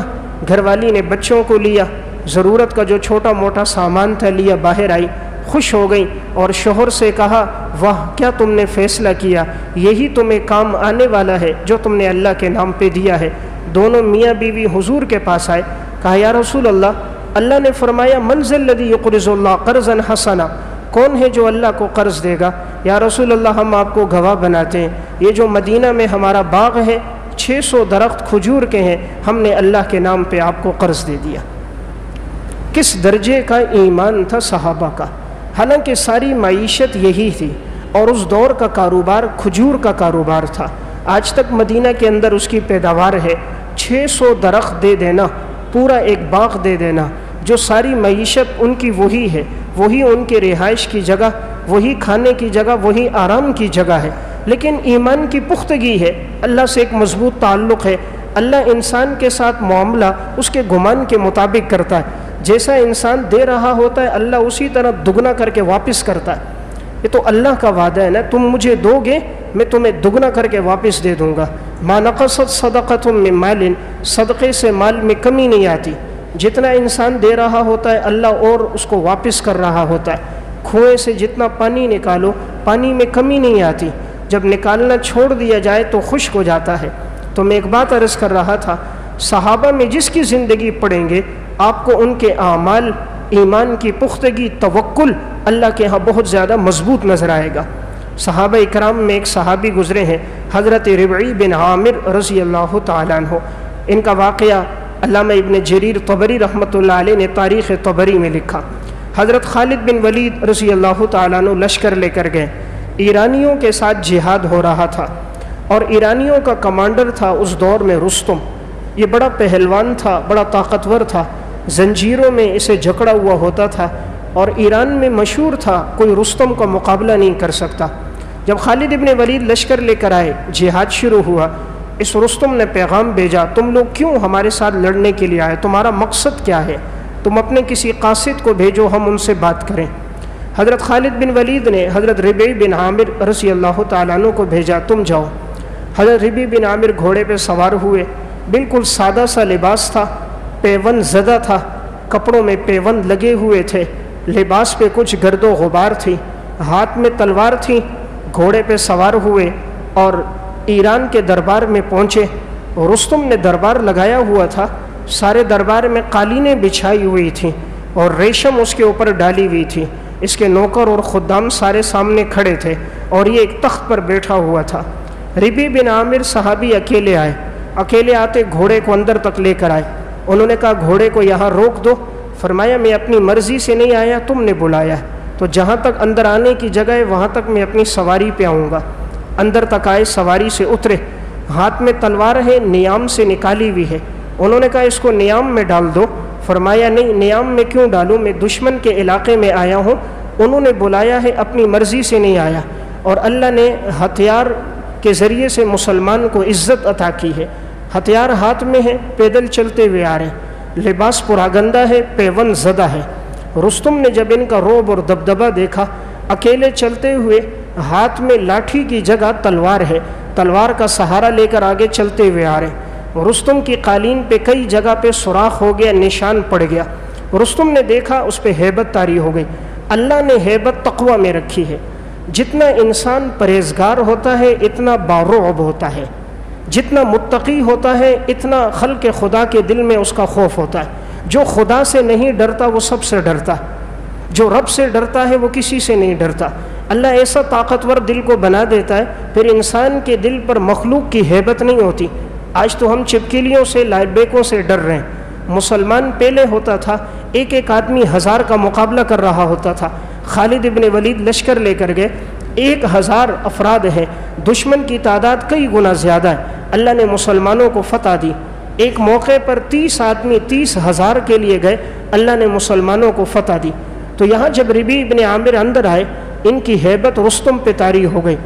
گھر والی نے بچوں کو لیا، ضرورت کا جو چھوٹا موٹا سامان تھا لیا، باہر آئی، خوش ہو گئی اور شوہر سے کہا واہ کیا تم نے فیصلہ کیا، یہی تمہیں کام آنے والا ہے جو تم نے اللہ کے نام پہ دیا ہے۔ دونوں میاں بیوی حضور کے پاس آئے، کہا یا رسول اللہ، اللہ نے فرمایا من ذا الذی یقرض اللہ قرضا حسنا، کون ہے جو اللہ کو قرض دے گا؟ یا رسول اللہ ہم آپ کو گواہ بناتے ہیں، یہ جو مدینہ میں ہمارا باغ ہے 600 درخت کھجور کے ہیں، ہم نے اللہ کے نام پہ آپ کو قرض دے دیا۔ کس درجے کا ایمان تھا صحابہ کا، حالانکہ ساری معیشت یہی تھی، اور اس دور کا کاروبار کھجور کا کاروبار تھا، آج تک مدینہ کے اندر اس کی پیداوار ہے۔ 600 درخت دے دینا، پورا ایک باغ دے دینا، جو ساری معیشت ان کی وہی ہے، وہی ان کے رہائش کی جگہ، وہی کھانے کی جگہ، وہی آرام کی جگہ ہے، لیکن ایمان کی پختگی ہے، اللہ سے ایک مضبوط تعلق ہے۔ اللہ انسان کے ساتھ معاملہ اس کے گمان کے مطابق کرتا ہے، جیسا انسان دے رہا ہوتا ہے اللہ اسی طرح دگنا کر کے واپس کرتا ہے۔ یہ تو اللہ کا وعدہ ہے نا، تم مجھے دو گے میں تمہیں دگنا کر کے واپس دے دوں گا۔ ما نقصت صدقۃ من مال، صدقے سے مال میں کمی نہیں آتی، جتنا انسان دے رہا ہوتا ہے اللہ اور اس کو واپس کر رہا ہوتا ہے۔ کنویں سے جتنا پانی نکالو پانی میں کمی نہیں آتی، جب نکالنا چھوڑ دیا جائے تو خشک ہو جاتا ہے۔ تو میں ایک بات عرض کر رہا تھا، صحابہ میں جس کی زندگی پڑھیں گے آپ کو ان کے اعمال، ایمان کی پختگی، توکل اللہ کے ہاں بہت زیادہ مضبوط نظر آئے گا۔ صحابہ اکرام میں ایک صحابی گزرے ہیں حضرت ربعی بن عامر رضی اللہ تعالیٰ عنہ، ان کا واقعہ علامہ ابن جریر طبری رحمۃ اللہ علیہ نے تاریخ طبری میں لکھا۔ حضرت خالد بن ولید رضی اللہ تعالیٰ عنہ لشکر لے کر گئے، ایرانیوں کے ساتھ جہاد ہو رہا تھا، اور ایرانیوں کا کمانڈر تھا اس دور میں رستم۔ یہ بڑا پہلوان تھا، بڑا طاقتور تھا، زنجیروں میں اسے جکڑا ہوا ہوتا تھا، اور ایران میں مشہور تھا کوئی رستم کا مقابلہ نہیں کر سکتا۔ جب خالد ابن ولید لشکر لے کر آئے، جہاد شروع ہوا، اس رستم نے پیغام بھیجا تم لوگ کیوں ہمارے ساتھ لڑنے کے لیے آئے، تمہارا مقصد کیا ہے، تم اپنے کسی قاصد کو بھیجو ہم ان سے بات کریں۔ حضرت خالد بن ولید نے حضرت ربعی بن عامر رضی اللہ تعالیٰ عنہ کو بھیجا تم جاؤ۔ حضرت ربعی بن عامر گھوڑے پہ سوار ہوئے، بالکل سادہ سا لباس تھا، پیون زدہ تھا، کپڑوں میں پیون لگے ہوئے تھے، لباس پہ کچھ گرد و غبار تھی، ہاتھ میں تلوار تھی، گھوڑے پہ سوار ہوئے اور ایران کے دربار میں پہنچے۔ رستم نے دربار لگایا ہوا تھا، سارے دربار میں قالینیں بچھائی ہوئی تھیں اور ریشم اس کے اوپر ڈالی ہوئی تھی، اس کے نوکر اور خدام سارے سامنے کھڑے تھے، اور یہ ایک تخت پر بیٹھا ہوا تھا۔ ربعی بن عامر صحابی اکیلے آئے، اکیلے آتے گھوڑے کو اندر تک لے کر آئے، انہوں نے کہا گھوڑے کو یہاں روک دو۔ فرمایا میں اپنی مرضی سے نہیں آیا، تم نے بلایا ہے، تو جہاں تک اندر آنے کی جگہ ہے وہاں تک میں اپنی سواری پہ آؤں گا۔ اندر تک آئے، سواری سے اترے، ہاتھ میں تلوار ہے، نیام سے نکالی ہوئی ہے، انہوں نے کہا اس کو نیام میں ڈال دو۔ فرمایا نہیں، نیام میں کیوں ڈالوں، میں دشمن کے علاقے میں آیا ہوں، انہوں نے بلایا ہے، اپنی مرضی سے نہیں آیا، اور اللہ نے ہتھیار کے ذریعے سے مسلمان کو عزت عطا کی ہے، ہتھیار ہاتھ میں ہے، پیدل چلتے ہوئے آ رہے ہیں، لباس پراگندہ ہے، پیون زدہ ہے۔ رستم نے جب ان کا روب اور دبدبہ دیکھا، اکیلے چلتے ہوئے ہاتھ میں لاٹھی کی جگہ تلوار ہے، تلوار کا سہارا لے کر آگے چلتے ہوئے آ رہے ہیں۔ رستم کی قالین پہ کئی جگہ پہ سوراخ ہو گیا، نشان پڑ گیا۔ رستم نے دیکھا، اس پہ ہیبت طاری ہو گئی۔ اللہ نے ہیبت تقوی میں رکھی ہے، جتنا انسان پرہیزگار ہوتا ہے اتنا بارعب ہوتا ہے، جتنا متقی ہوتا ہے اتنا خلق خدا کے دل میں اس کا خوف ہوتا ہے۔ جو خدا سے نہیں ڈرتا وہ سب سے ڈرتا، جو رب سے ڈرتا ہے وہ کسی سے نہیں ڈرتا۔ اللہ ایسا طاقتور دل کو بنا دیتا ہے، پھر انسان کے دل پر مخلوق کی ہیبت نہیں ہوتی۔ آج تو ہم چپکلیوں سے، لائبیکوں سے ڈر رہے ہیں۔ مسلمان پہلے ہوتا تھا ایک ایک آدمی 1000 کا مقابلہ کر رہا ہوتا تھا۔ خالد ابن ولید لشکر لے کر گئے، 1000 افراد ہیں، دشمن کی تعداد کئی گنا زیادہ ہے، اللہ نے مسلمانوں کو فتح دی۔ ایک موقع پر 30 آدمی 30,000 کے لیے گئے، اللہ نے مسلمانوں کو فتح دی۔ تو یہاں جب ربعی ابن عامر اندر آئے، ان کی ہیبت رستم پہ طاری ہو گئی۔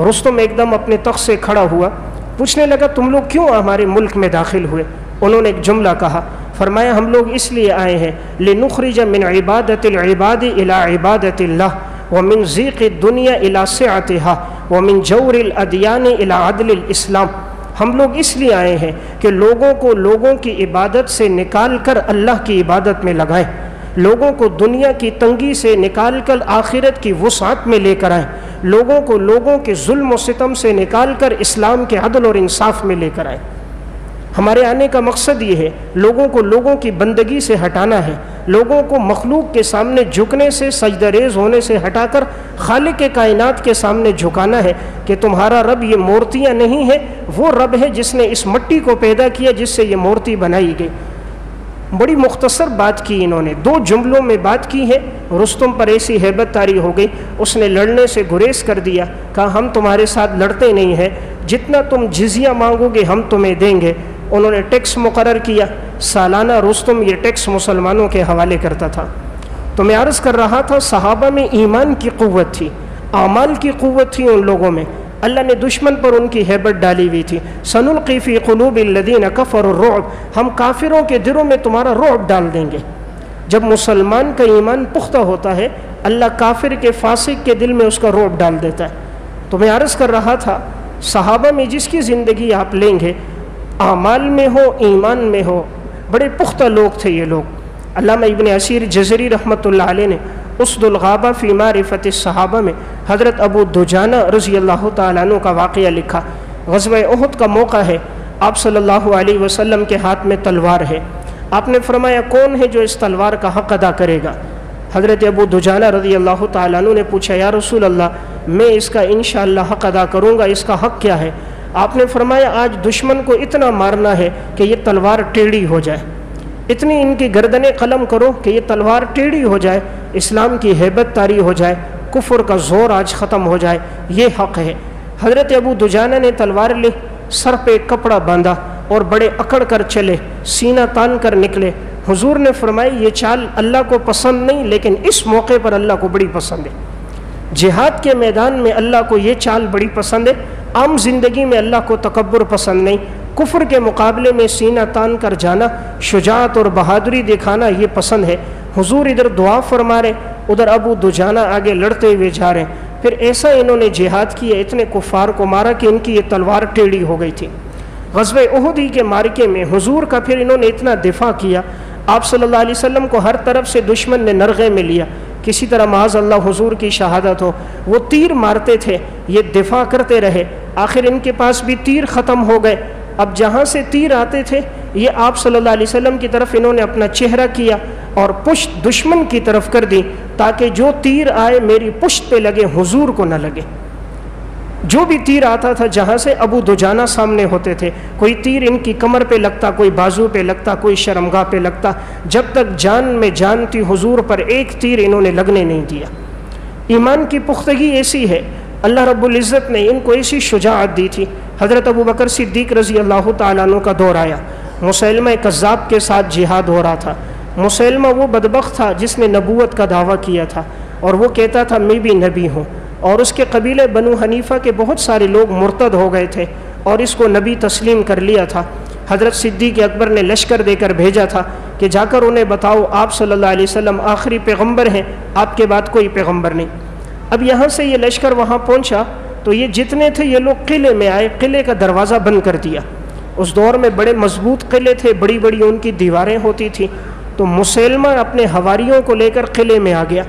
رستم ایک دم اپنے تخت سے کھڑا ہوا، پوچھنے لگا تم لوگ کیوں ہمارے ملک میں داخل ہوئے؟ انہوں نے ایک جملہ کہا، فرمایا ہم لوگ اس لیے آئے ہیں لنخرج من عبادت العباد الى عبادت اللہ ومن ضیق الدنیا الى سعتها ومن جور الادیان الى عدل الاسلام۔ ہم لوگ اس لیے آئے ہیں کہ لوگوں کو لوگوں کی عبادت سے نکال کر اللہ کی عبادت میں لگائیں، لوگوں کو دنیا کی تنگی سے نکال کر آخرت کی وسعت میں لے کر آئیں، لوگوں کو لوگوں کے ظلم و ستم سے نکال کر اسلام کے عدل اور انصاف میں لے کر آئیں۔ ہمارے آنے کا مقصد یہ ہے لوگوں کو لوگوں کی بندگی سے ہٹانا ہے، لوگوں کو مخلوق کے سامنے جھکنے سے، سجدہ ریز ہونے سے ہٹا کر خالق کائنات کے سامنے جھکانا ہے کہ تمہارا رب یہ مورتیاں نہیں ہے، وہ رب ہے جس نے اس مٹی کو پیدا کیا جس سے یہ مورتی بنائی گئی۔ بڑی مختصر بات کی انہوں نے، 2 جملوں میں بات کی ہے۔ رستم پر ایسی ہیبت طاری ہو گئی، اس نے لڑنے سے گریز کر دیا، کہا ہم تمہارے ساتھ لڑتے نہیں ہیں، جتنا تم جزیہ مانگو گے ہم تمہیں دیں گے۔ انہوں نے ٹیکس مقرر کیا، سالانہ رستم یہ ٹیکس مسلمانوں کے حوالے کرتا تھا۔ تو میں عرض کر رہا تھا صحابہ میں ایمان کی قوت تھی، اعمال کی قوت تھی ان لوگوں میں، اللہ نے دشمن پر ان کی ہیبت ڈالی ہوئی تھی۔ سنلقی فی قلوب الذین کفروا الرعب، ہم کافروں کے دلوں میں تمہارا رعب ڈال دیں گے۔ جب مسلمان کا ایمان پختہ ہوتا ہے اللہ کافر کے فاسق کے دل میں اس کا رعب ڈال دیتا ہے۔ تو میں عرض کر رہا تھا صحابہ میں جس کی زندگی آپ لیں گے، اعمال میں ہو ایمان میں ہو، بڑے پختہ لوگ تھے یہ لوگ۔ علامہ ابن اسیر جزری رحمۃ اللہ علیہ نے اسد الغابہ فی معرفت الصحابہ میں حضرت ابو دجانہ رضی اللہ تعالیٰ عنہ کا واقعہ لکھا۔ غزوہ احد کا موقع ہے، آپ صلی اللہ علیہ وسلم کے ہاتھ میں تلوار ہے، آپ نے فرمایا کون ہے جو اس تلوار کا حق ادا کرے گا؟ حضرت ابو دجانہ رضی اللہ تعالیٰ عنہ نے پوچھا یا رسول اللہ میں اس کا انشاءاللہ حق ادا کروں گا، اس کا حق کیا ہے؟ آپ نے فرمایا آج دشمن کو اتنا مارنا ہے کہ یہ تلوار ٹیڑھی ہو جائے، اتنی ان کی گردنیں قلم کرو کہ یہ تلوار ٹیڑھی ہو جائے، اسلام کی ہیبت طاری ہو جائے، کفر کا زور آج ختم ہو جائے، یہ حق ہے۔ حضرت ابو دجانہ نے تلوار لی، سر پہ کپڑا باندھا اور بڑے اکڑ کر چلے، سینہ تان کر نکلے۔ حضور نے فرمایا یہ چال اللہ کو پسند نہیں، لیکن اس موقع پر اللہ کو بڑی پسند ہے۔ جہاد کے میدان میں اللہ کو یہ چال بڑی پسند ہے، عام زندگی میں اللہ کو تکبر پسند نہیں، کفر کے مقابلے میں سینہ تان کر جانا، شجاعت اور بہادری دکھانا یہ پسند ہے۔ حضور ادھر دعا فرما رہے، ادھر ابو دجانہ آگے لڑتے ہوئے جا رہے ہیں۔ پھر ایسا انہوں نے جہاد کیا، اتنے کفار کو مارا کہ ان کی یہ تلوار ٹیڑھی ہو گئی تھی۔ غزوہ احد ہی کے مارکے میں حضور کا پھر انہوں نے اتنا دفاع کیا، آپ صلی اللہ علیہ وسلم کو ہر طرف سے دشمن نے نرغے میں لیا، کسی طرح معاذ اللہ حضور کی شہادت ہو۔ وہ تیر مارتے تھے، یہ دفاع کرتے رہے، آخر ان کے پاس بھی تیر ختم ہو گئے۔ اب جہاں سے تیر آتے تھے یہ آپ صلی اللہ علیہ وسلم کی طرف انہوں نے اپنا چہرہ کیا اور پشت دشمن کی طرف کر دی، تاکہ جو تیر آئے میری پشت پہ لگے، حضور کو نہ لگے۔ جو بھی تیر آتا تھا جہاں سے ابو دجانہ سامنے ہوتے تھے، کوئی تیر ان کی کمر پہ لگتا، کوئی بازو پہ لگتا، کوئی شرمگاہ پہ لگتا، جب تک جان میں جان تھی حضور پر ایک تیر انہوں نے لگنے نہیں دیا۔ ایمان کی پختگی ایسی ہے، اللہ رب العزت نے ان کو ایسی شجاعت دی تھی۔ حضرت ابو بکر صدیق رضی اللہ تعالیٰ عنہ کا دور آیا، مسیلمہ کذاب کے ساتھ جہاد ہو رہا تھا۔ مسیلمہ وہ بدبخت تھا جس نے نبوت کا دعویٰ کیا تھا اور وہ کہتا تھا میں بھی نبی ہوں، اور اس کے قبیلے بنو حنیفہ کے بہت سارے لوگ مرتد ہو گئے تھے اور اس کو نبی تسلیم کر لیا تھا۔ حضرت صدیق اکبر نے لشکر دے کر بھیجا تھا کہ جا کر انہیں بتاؤ آپ صلی اللہ علیہ وسلم آخری پیغمبر ہیں، آپ کے بعد کوئی پیغمبر نہیں۔ اب یہاں سے یہ لشکر وہاں پہنچا تو یہ جتنے تھے یہ لوگ قلعے میں آئے، قلعے کا دروازہ بند کر دیا۔ اس دور میں بڑے مضبوط قلعے تھے، بڑی بڑی ان کی دیواریں ہوتی تھیں۔ تو مسیلمہ اپنے حواریوں کو لے کر قلعے میں آ گیا۔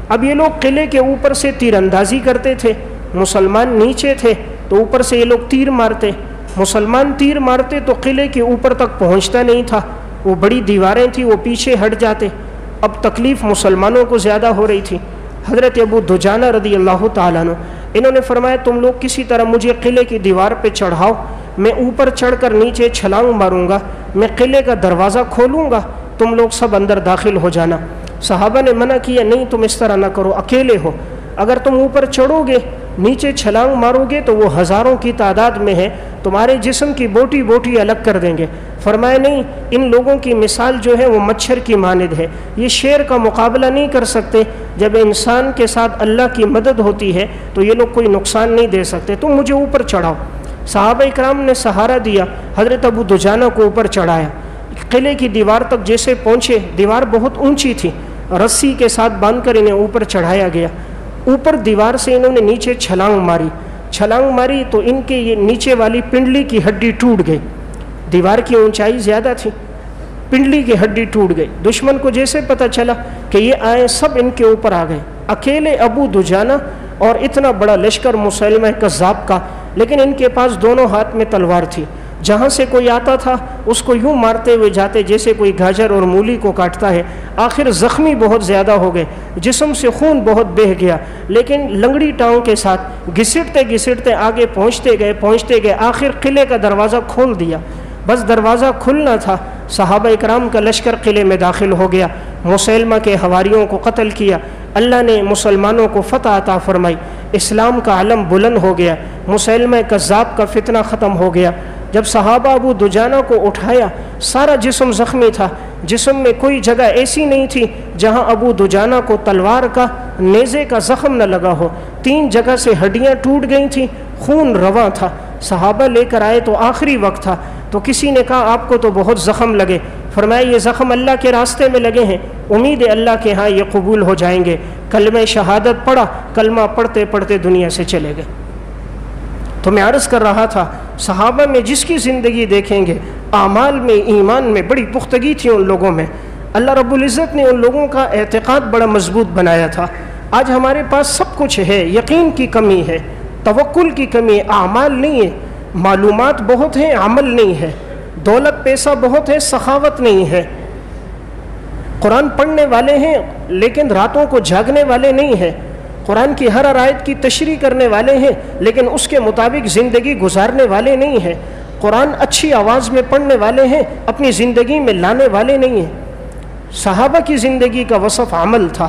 اب یہ لوگ قلعے کے اوپر سے تیر اندازی کرتے تھے، مسلمان نیچے تھے تو اوپر سے یہ لوگ تیر مارتے، مسلمان تیر مارتے تو قلعے کے اوپر تک پہنچتا نہیں تھا، وہ بڑی دیواریں تھیں، وہ پیچھے ہٹ جاتے۔ اب تکلیف مسلمانوں کو زیادہ ہو رہی تھی۔ حضرت ابو دجانہ رضی اللہ تعالیٰ عنہ انہوں نے فرمایا تم لوگ کسی طرح مجھے قلعے کی دیوار پہ چڑھاؤ، میں اوپر چڑھ کر نیچے چھلانگ ماروں گا، میں قلعے کا دروازہ کھولوں گا، تم لوگ سب اندر داخل ہو جانا۔ صحابہ نے منع کیا نہیں تم اس طرح نہ کرو، اکیلے ہو، اگر تم اوپر چڑھو گے نیچے چھلانگ مارو گے تو وہ ہزاروں کی تعداد میں ہے، تمہارے جسم کی بوٹی بوٹی الگ کر دیں گے۔ فرمایا نہیں، ان لوگوں کی مثال جو ہے وہ مچھر کی مانند ہے، یہ شیر کا مقابلہ نہیں کر سکتے، جب انسان کے ساتھ اللہ کی مدد ہوتی ہے تو یہ لوگ کوئی نقصان نہیں دے سکتے، تم مجھے اوپر چڑھاؤ۔ صحابہ اکرام نے سہارا دیا، حضرت ابو دجانہ کو اوپر چڑھایا، قلعے کی دیوار تک جیسے پہنچے، دیوار بہت اونچی تھی، رسی کے ساتھ باندھ کر انہیں اوپر چڑھایا گیا۔ اوپر دیوار سے انہوں نے نیچے چھلانگ ماری تو ان کے یہ نیچے والی پنڈلی کی ہڈی ٹوٹ گئی، دیوار کی اونچائی زیادہ تھی، پنڈلی کی ہڈی ٹوٹ گئی۔ دشمن کو جیسے پتہ چلا کہ یہ آئے، سب ان کے اوپر آ گئے، اکیلے ابو دجانہ اور اتنا بڑا لشکر مسلمہ کذاب کا، لیکن ان کے پاس دونوں ہاتھ میں تلوار تھی، جہاں سے کوئی آتا تھا اس کو یوں مارتے ہوئے جاتے جیسے کوئی گاجر اور مولی کو کاٹتا ہے۔ آخر زخمی بہت زیادہ ہو گئے، جسم سے خون بہت بہہ گیا، لیکن لنگڑی ٹانگ کے ساتھ گھسٹتے آگے پہنچتے گئے، آخر قلعے کا دروازہ کھول دیا۔ بس دروازہ کھلنا تھا، صحابہ اکرام کا لشکر قلعے میں داخل ہو گیا، مسلمہ کے حواریوں کو قتل کیا، اللہ نے مسلمانوں کو فتح عطا فرمائی، اسلام کا علم بلند ہو گیا، مسلمہ کذاب کا فتنہ ختم ہو گیا۔ جب صحابہ ابو دجانہ کو اٹھایا، سارا جسم زخمی تھا، جسم میں کوئی جگہ ایسی نہیں تھی جہاں ابو دجانہ کو تلوار کا، نیزے کا زخم نہ لگا ہو، 3 جگہ سے ہڈیاں ٹوٹ گئی تھیں، خون رواں تھا۔ صحابہ لے کر آئے تو آخری وقت تھا، تو کسی نے کہا آپ کو تو بہت زخم لگے، فرمایا یہ زخم اللہ کے راستے میں لگے ہیں، امید ہے اللہ کے ہاں یہ قبول ہو جائیں گے۔ کلمہ شہادت پڑھا، کلمہ پڑھتے پڑھتے دنیا سے چلے گئے۔ تو میں عرض کر رہا تھا، صحابہ میں جس کی زندگی دیکھیں گے، اعمال میں، ایمان میں بڑی پختگی تھی ان لوگوں میں، اللہ رب العزت نے ان لوگوں کا اعتقاد بڑا مضبوط بنایا تھا۔ آج ہمارے پاس سب کچھ ہے، یقین کی کمی ہے، توکل کی کمی ہے، اعمال نہیں ہے، معلومات بہت ہیں، عمل نہیں ہے، دولت پیسہ بہت ہے، سخاوت نہیں ہے، قرآن پڑھنے والے ہیں لیکن راتوں کو جاگنے والے نہیں ہیں، قرآن کی ہر آیت کی تشریح کرنے والے ہیں لیکن اس کے مطابق زندگی گزارنے والے نہیں ہیں، قرآن اچھی آواز میں پڑھنے والے ہیں، اپنی زندگی میں لانے والے نہیں ہیں۔ صحابہ کی زندگی کا وصف عمل تھا،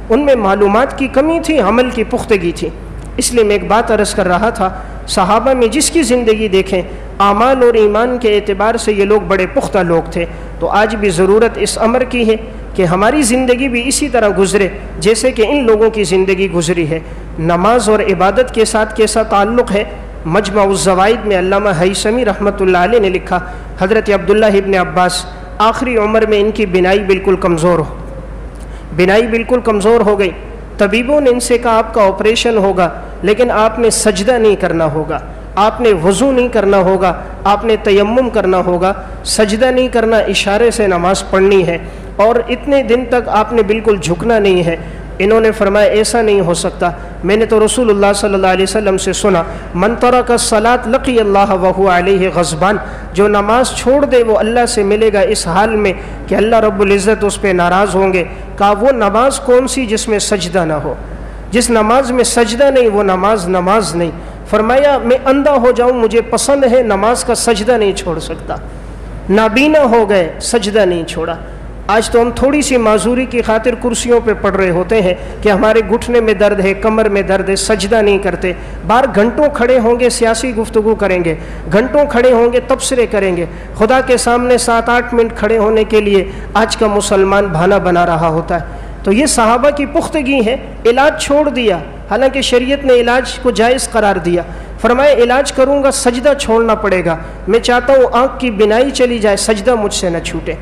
ان میں معلومات کی کمی تھی، عمل کی پختگی تھی۔ اس لیے میں ایک بات عرض کر رہا تھا، صحابہ میں جس کی زندگی دیکھیں، اعمال اور ایمان کے اعتبار سے یہ لوگ بڑے پختہ لوگ تھے۔ تو آج بھی ضرورت اس امر کی ہے کہ ہماری زندگی بھی اسی طرح گزرے جیسے کہ ان لوگوں کی زندگی گزری ہے۔ نماز اور عبادت کے ساتھ کیسا تعلق ہے؟ مجمع الزوائد میں علامہ ہیثمی رحمۃ اللہ علیہ نے لکھا، حضرت عبداللہ ابن عباس آخری عمر میں ان کی بینائی بالکل کمزور ہو گئی، طبیبوں نے ان سے کہا آپ کا آپریشن ہوگا لیکن آپ نے سجدہ نہیں کرنا ہوگا، آپ نے وضو نہیں کرنا ہوگا، آپ نے تیمم کرنا ہوگا، سجدہ نہیں کرنا، اشارے سے نماز پڑھنی ہے، اور اتنے دن تک آپ نے بالکل جھکنا نہیں ہے۔ انہوں نے فرمایا ایسا نہیں ہو سکتا، میں نے تو رسول اللہ صلی اللہ علیہ وسلم سے سنا، من ترک الصلاۃ لقی اللہ وہو علیہ غضبان، جو نماز چھوڑ دے وہ اللہ سے ملے گا اس حال میں کہ اللہ رب العزت اس پہ ناراض ہوں گے۔ کہا وہ نماز کون سی جس میں سجدہ نہ ہو؟ جس نماز میں سجدہ نہیں وہ نماز نہیں۔ فرمایا میں اندھا ہو جاؤں مجھے پسند ہے، نماز کا سجدہ نہیں چھوڑ سکتا۔ نابینا ہو گئے، سجدہ نہیں چھوڑا۔ آج تو ہم تھوڑی سی معذوری کی خاطر کرسیوں پہ پڑھ رہے ہوتے ہیں کہ ہمارے گھٹنے میں درد ہے، کمر میں درد ہے، سجدہ نہیں کرتے۔ باہر گھنٹوں کھڑے ہوں گے، سیاسی گفتگو کریں گے، گھنٹوں کھڑے ہوں گے، تبصرے کریں گے، خدا کے سامنے 7-8 منٹ کھڑے ہونے کے لیے آج کا مسلمان بہانہ بنا رہا ہوتا ہے۔ تو یہ صحابہ کی پختگی ہے، علاج چھوڑ دیا، حالانکہ شریعت نے علاج کو جائز قرار دیا، فرمایا علاج کروں گا سجدہ چھوڑنا پڑے گا، میں چاہتا ہوں آنکھ کی بینائی چلی جائے، سجدہ مجھ سے نہ چھوٹے۔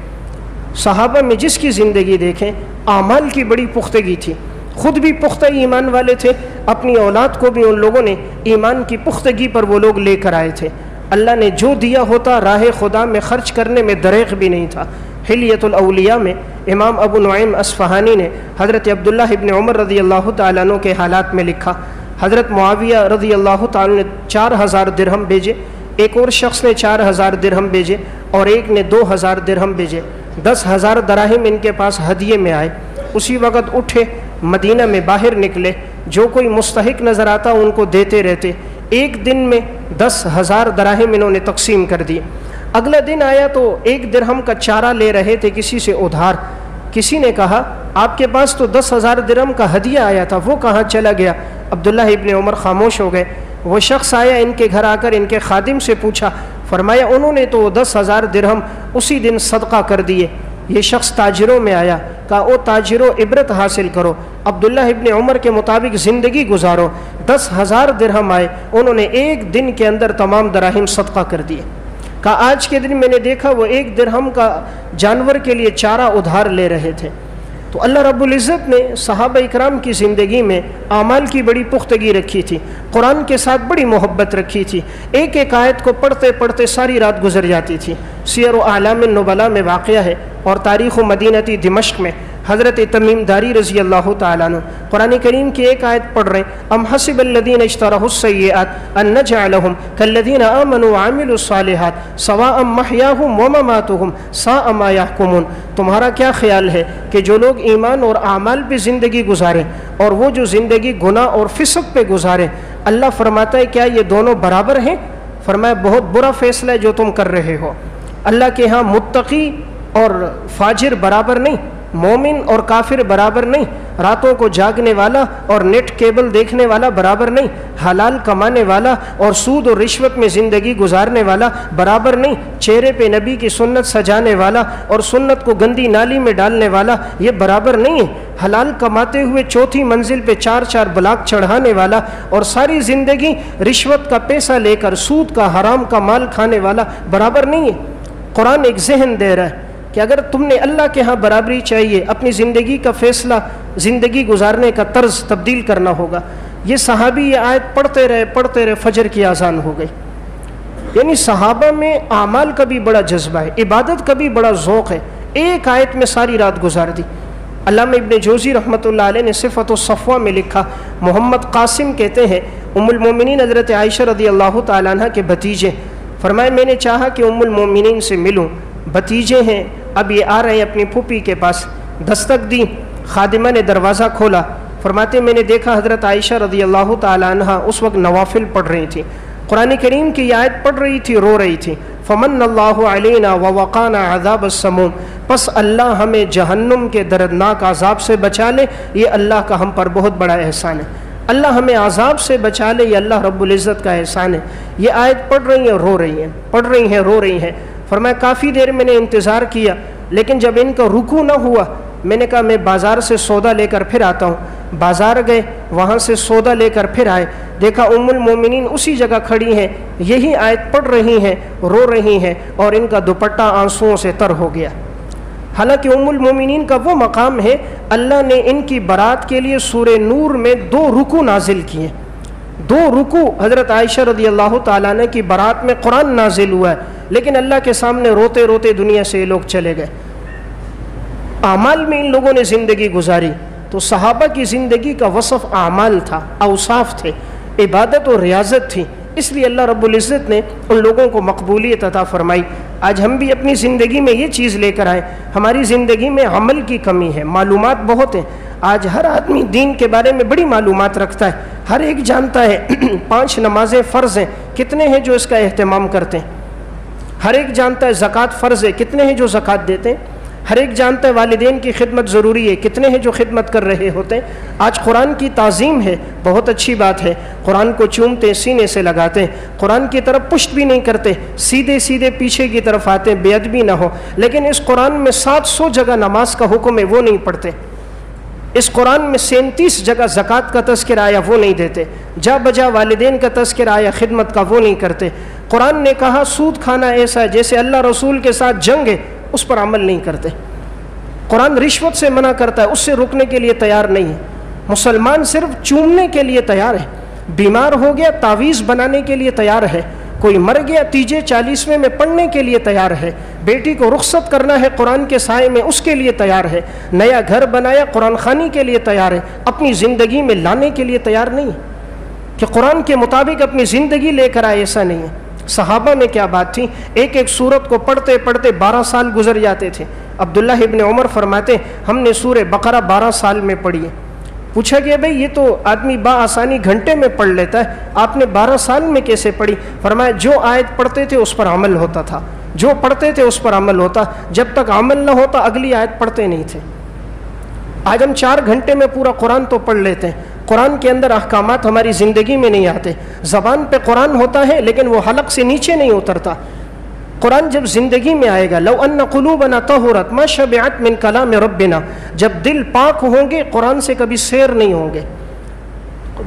صحابہ میں جس کی زندگی دیکھیں، اعمال کی بڑی پختگی تھی، خود بھی پختہ ایمان والے تھے، اپنی اولاد کو بھی ان لوگوں نے ایمان کی پختگی پر وہ لوگ لے کر آئے تھے۔ اللہ نے جو دیا ہوتا راہ خدا میں خرچ کرنے میں دریغ بھی نہیں تھا۔ حلیۃ الاولیاء میں امام ابو نعیم اصفہانی نے حضرت عبداللہ ابن عمر رضی اللہ تعالیٰ عنہ کے حالات میں لکھا، حضرت معاویہ رضی اللہ تعالیٰ نے 4000 درہم بھیجے، ایک اور شخص نے 4000 درہم بھیجے، اور ایک نے 2000 درہم بھیجے، 10,000 دراہم ان کے پاس ہدیے میں آئے۔ اسی وقت اٹھے، مدینہ میں باہر نکلے، جو کوئی مستحق نظر آتا ان کو دیتے رہتے۔ ایک دن میں 10,000 دراہم انہوں نے تقسیم کر دی۔ اگلا دن آیا تو 1 درہم کا چارہ لے رہے تھے کسی سے ادھار۔ کسی نے کہا آپ کے پاس تو 10,000 درہم کا ہدیہ آیا تھا، وہ کہاں چلا گیا؟ عبداللہ ابن عمر خاموش ہو گئے۔ وہ شخص آیا، ان کے گھر آ کر ان کے خادم سے پوچھا، فرمایا انہوں نے تو 10,000 درہم اسی دن صدقہ کر دیے۔ یہ شخص تاجروں میں آیا، کہا او تاجرو عبرت حاصل کرو، عبداللہ ابن عمر کے مطابق زندگی گزارو۔ 10,000 درہم آئے، انہوں نے ایک دن کے اندر تمام دراہم صدقہ کر دیے۔ کہا آج کے دن میں نے دیکھا وہ 1 درہم کا جانور کے لیے چارہ ادھار لے رہے تھے۔ تو اللہ رب العزت نے صحابہ اکرام کی زندگی میں اعمال کی بڑی پختگی رکھی تھی، قرآن کے ساتھ بڑی محبت رکھی تھی، ایک ایک آیت کو پڑھتے پڑھتے ساری رات گزر جاتی تھی۔ سیر و اعلام النبلاء میں واقعہ ہے، اور تاریخ و مدینتی دمشق میں حضرت تمیم داری رضی اللہ تعالیٰ عنہ قرآن کریم کی ایک آیت پڑھ رہے ہیں، ام حسب الذین اجترحوا السیئات ان نجعلہم کالذین آمنوا وعملوا الصالحات سواء محیاہم ومماتہم ساء ما یحکمون۔ تمہارا کیا خیال ہے کہ جو لوگ ایمان اور اعمال پہ زندگی گزاریں اور وہ جو زندگی گناہ اور فسق پہ گزاریں، اللہ فرماتا ہے کیا یہ دونوں برابر ہیں؟ فرمایا بہت برا فیصلہ ہے جو تم کر رہے ہو۔ اللہ کے ہاں متقی اور فاجر برابر نہیں، مومن اور کافر برابر نہیں، راتوں کو جاگنے والا اور نیٹ کیبل دیکھنے والا برابر نہیں، حلال کمانے والا اور سود اور رشوت میں زندگی گزارنے والا برابر نہیں، چہرے پہ نبی کی سنت سجانے والا اور سنت کو گندی نالی میں ڈالنے والا یہ برابر نہیں ہے، حلال کماتے ہوئے 4تھی منزل پہ 4 بلاک چڑھانے والا اور ساری زندگی رشوت کا پیسہ لے کر سود کا حرام کا مال کھانے والا برابر نہیں ہے۔ قرآن ایک ذہن دے رہا ہے کہ اگر تم نے اللہ کے ہاں برابری چاہیے، اپنی زندگی کا فیصلہ، زندگی گزارنے کا طرز تبدیل کرنا ہوگا۔ یہ صحابی یہ آیت پڑھتے رہے فجر کی اذان ہو گئی۔ یعنی صحابہ میں اعمال کا بھی بڑا جذبہ ہے، عبادت کا بھی بڑا ذوق ہے، ایک آیت میں ساری رات گزار دی۔ علامہ ابن جوزی رحمۃ اللہ علیہ نے صفت الصفوہ میں لکھا، محمد قاسم کہتے ہیں ام المومنین حضرت عائشہ رضی اللہ تعالیٰ عنہ کے بھتیجے، فرمائے میں نے چاہا کہ ام المومنین سے ملوں، بھتیجے ہیں، اب یہ آ رہے ہیں اپنی پھوپھی کے پاس۔ دستک دی، خادمہ نے دروازہ کھولا، فرماتے میں نے دیکھا حضرت عائشہ رضی اللہ تعالیٰ عنہ اس وقت نوافل پڑھ رہی تھی، قرآن کریم کی آیت پڑھ رہی تھی، رو رہی تھی، فمن اللہ علینا ووقانا عذاب السموم، پس اللہ ہمیں جہنم کے دردناک عذاب سے بچا لے، یہ اللہ کا ہم پر بہت بڑا احسان ہے۔ اللہ ہمیں عذاب سے بچا لے، یہ اللہ رب العزت کا احسان ہے۔ یہ آیت پڑھ رہی ہیں رو رہی ہیں، پڑھ رہی ہیں رو رہی ہیں۔ فرمایا کافی دیر میں نے انتظار کیا، لیکن جب ان کا رکوع نہ ہوا میں نے کہا میں بازار سے سودا لے کر پھر آتا ہوں۔ بازار گئے، وہاں سے سودا لے کر پھر آئے، دیکھا ام المومنین اسی جگہ کھڑی ہیں، یہی آیت پڑھ رہی ہیں، رو رہی ہیں، اور ان کا دوپٹہ آنسوؤں سے تر ہو گیا۔ حالانکہ ام المومنین کا وہ مقام ہے، اللہ نے ان کی برات کے لیے سورہ نور میں 2 رکوع نازل کیے، 2 رکوع حضرت عائشہ رضی اللہ تعالیٰ عنہ کی برات میں قرآن نازل ہوا ہے، لیکن اللہ کے سامنے روتے روتے دنیا سے یہ لوگ چلے گئے۔ اعمال میں ان لوگوں نے زندگی گزاری، تو صحابہ کی زندگی کا وصف اعمال تھا، اوصاف تھے، عبادت اور ریاضت تھی، اس لیے اللہ رب العزت نے ان لوگوں کو مقبولیت عطا فرمائی۔ آج ہم بھی اپنی زندگی میں یہ چیز لے کر آئیں، ہماری زندگی میں عمل کی کمی ہے، معلومات بہت ہیں، آج ہر آدمی دین کے بارے میں بڑی معلومات رکھتا ہے، ہر ایک جانتا ہے 5 نمازیں فرض ہیں، کتنے ہیں جو اس کا اہتمام کرتے ہیں؟ ہر ایک جانتا ہے زکوٰۃ فرض ہے، کتنے ہیں جو زکوٰۃ دیتے ہیں؟ ہر ایک جانتا ہے والدین کی خدمت ضروری ہے، کتنے ہیں جو خدمت کر رہے ہوتے ہیں؟ آج قرآن کی تعظیم ہے، بہت اچھی بات ہے، قرآن کو چومتے ہیں، سینے سے لگاتے ہیں، قرآن کی طرف پشت بھی نہیں کرتے، سیدھے سیدھے پیچھے کی طرف آتے ہیں، بے ادبی نہ ہو، لیکن اس قرآن میں 700 جگہ نماز کا حکم ہے، وہ نہیں پڑھتے۔ اس قرآن میں 37 جگہ زکوٰۃ کا تذکرہ آیا، وہ نہیں دیتے، جا بجا والدین کا تذکرہ آیا، خدمت کا وہ نہیں کرتے۔ قرآن نے کہا سود کھانا ایسا ہے جیسے اللہ رسول کے ساتھ جنگ ہے، اس پر عمل نہیں کرتے۔ قرآن رشوت سے منع کرتا ہے، اس سے رکنے کے لیے تیار نہیں ہے۔ مسلمان صرف چومنے کے لیے تیار ہے، بیمار ہو گیا تعویذ بنانے کے لیے تیار ہے، کوئی مر گیا تیجے 40ویں میں پڑھنے کے لیے تیار ہے، بیٹی کو رخصت کرنا ہے قرآن کے سائے میں اس کے لیے تیار ہے، نیا گھر بنایا قرآن خوانی کے لیے تیار ہے، اپنی زندگی میں لانے کے لیے تیار نہیں ہے کہ قرآن کے مطابق اپنی زندگی لے کر آئے، ایسا نہیں ہے۔ صحابہ میں کیا بات تھی، ایک ایک سورت کو پڑھتے پڑھتے 12 سال گزر جاتے تھے۔ عبداللہ ابن عمر فرماتے ہم نے سورہ بقرہ 12 سال میں پڑھی ہے۔ پوچھا گیا بھئی یہ تو آدمی بآسانی گھنٹے میں پڑھ لیتا ہے، آپ نے 12 سال میں کیسے پڑھی؟ فرمایا جو آیت پڑھتے تھے اس پر عمل ہوتا تھا، جو پڑھتے تھے اس پر عمل ہوتا، جب تک عمل نہ ہوتا اگلی آیت پڑھتے نہیں تھے۔ آج ہم 4 گھنٹے میں پورا قرآن تو پڑھ لیتے ہیں، قرآن کے اندر احکامات ہماری زندگی میں نہیں آتے، زبان پہ قرآن ہوتا ہے لیکن وہ حلق سے نیچے نہیں اترتا۔ قرآن جب زندگی میں آئے گا، لو ان قلوبنا طہرت ما شبعت من کلام ربنا، جب دل پاک ہوں گے قرآن سے کبھی سیر نہیں ہوں گے،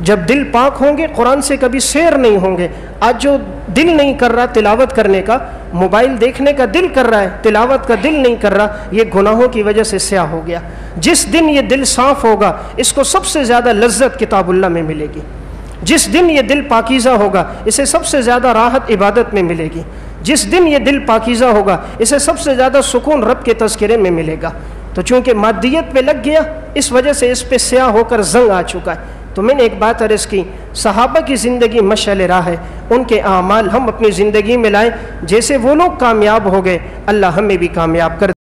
جب دل پاک ہوں گے قرآن سے کبھی سیر نہیں ہوں گے۔ آج جو دل نہیں کر رہا تلاوت کرنے کا، موبائل دیکھنے کا دل کر رہا ہے، تلاوت کا دل نہیں کر رہا، یہ گناہوں کی وجہ سے سیاہ ہو گیا۔ جس دن یہ دل صاف ہوگا اس کو سب سے زیادہ لذت کتاب اللہ میں ملے گی۔ جس دن یہ دل پاکیزہ ہوگا اسے سب سے زیادہ راحت عبادت میں ملے گی۔ جس دن یہ دل پاکیزہ ہوگا اسے سب سے زیادہ سکون رب کے تذکرے میں ملے گا۔ تو چونکہ مادیت پہ لگ گیا اس وجہ سے اس پہ سیاہ ہو کر زنگ آ چکا ہے۔ تو میں نے ایک بات عرض کی، صحابہ کی زندگی مشعل راہ ہے، ان کے اعمال ہم اپنی زندگی میں لائیں، جیسے وہ لوگ کامیاب ہو گئے اللہ ہمیں بھی کامیاب کر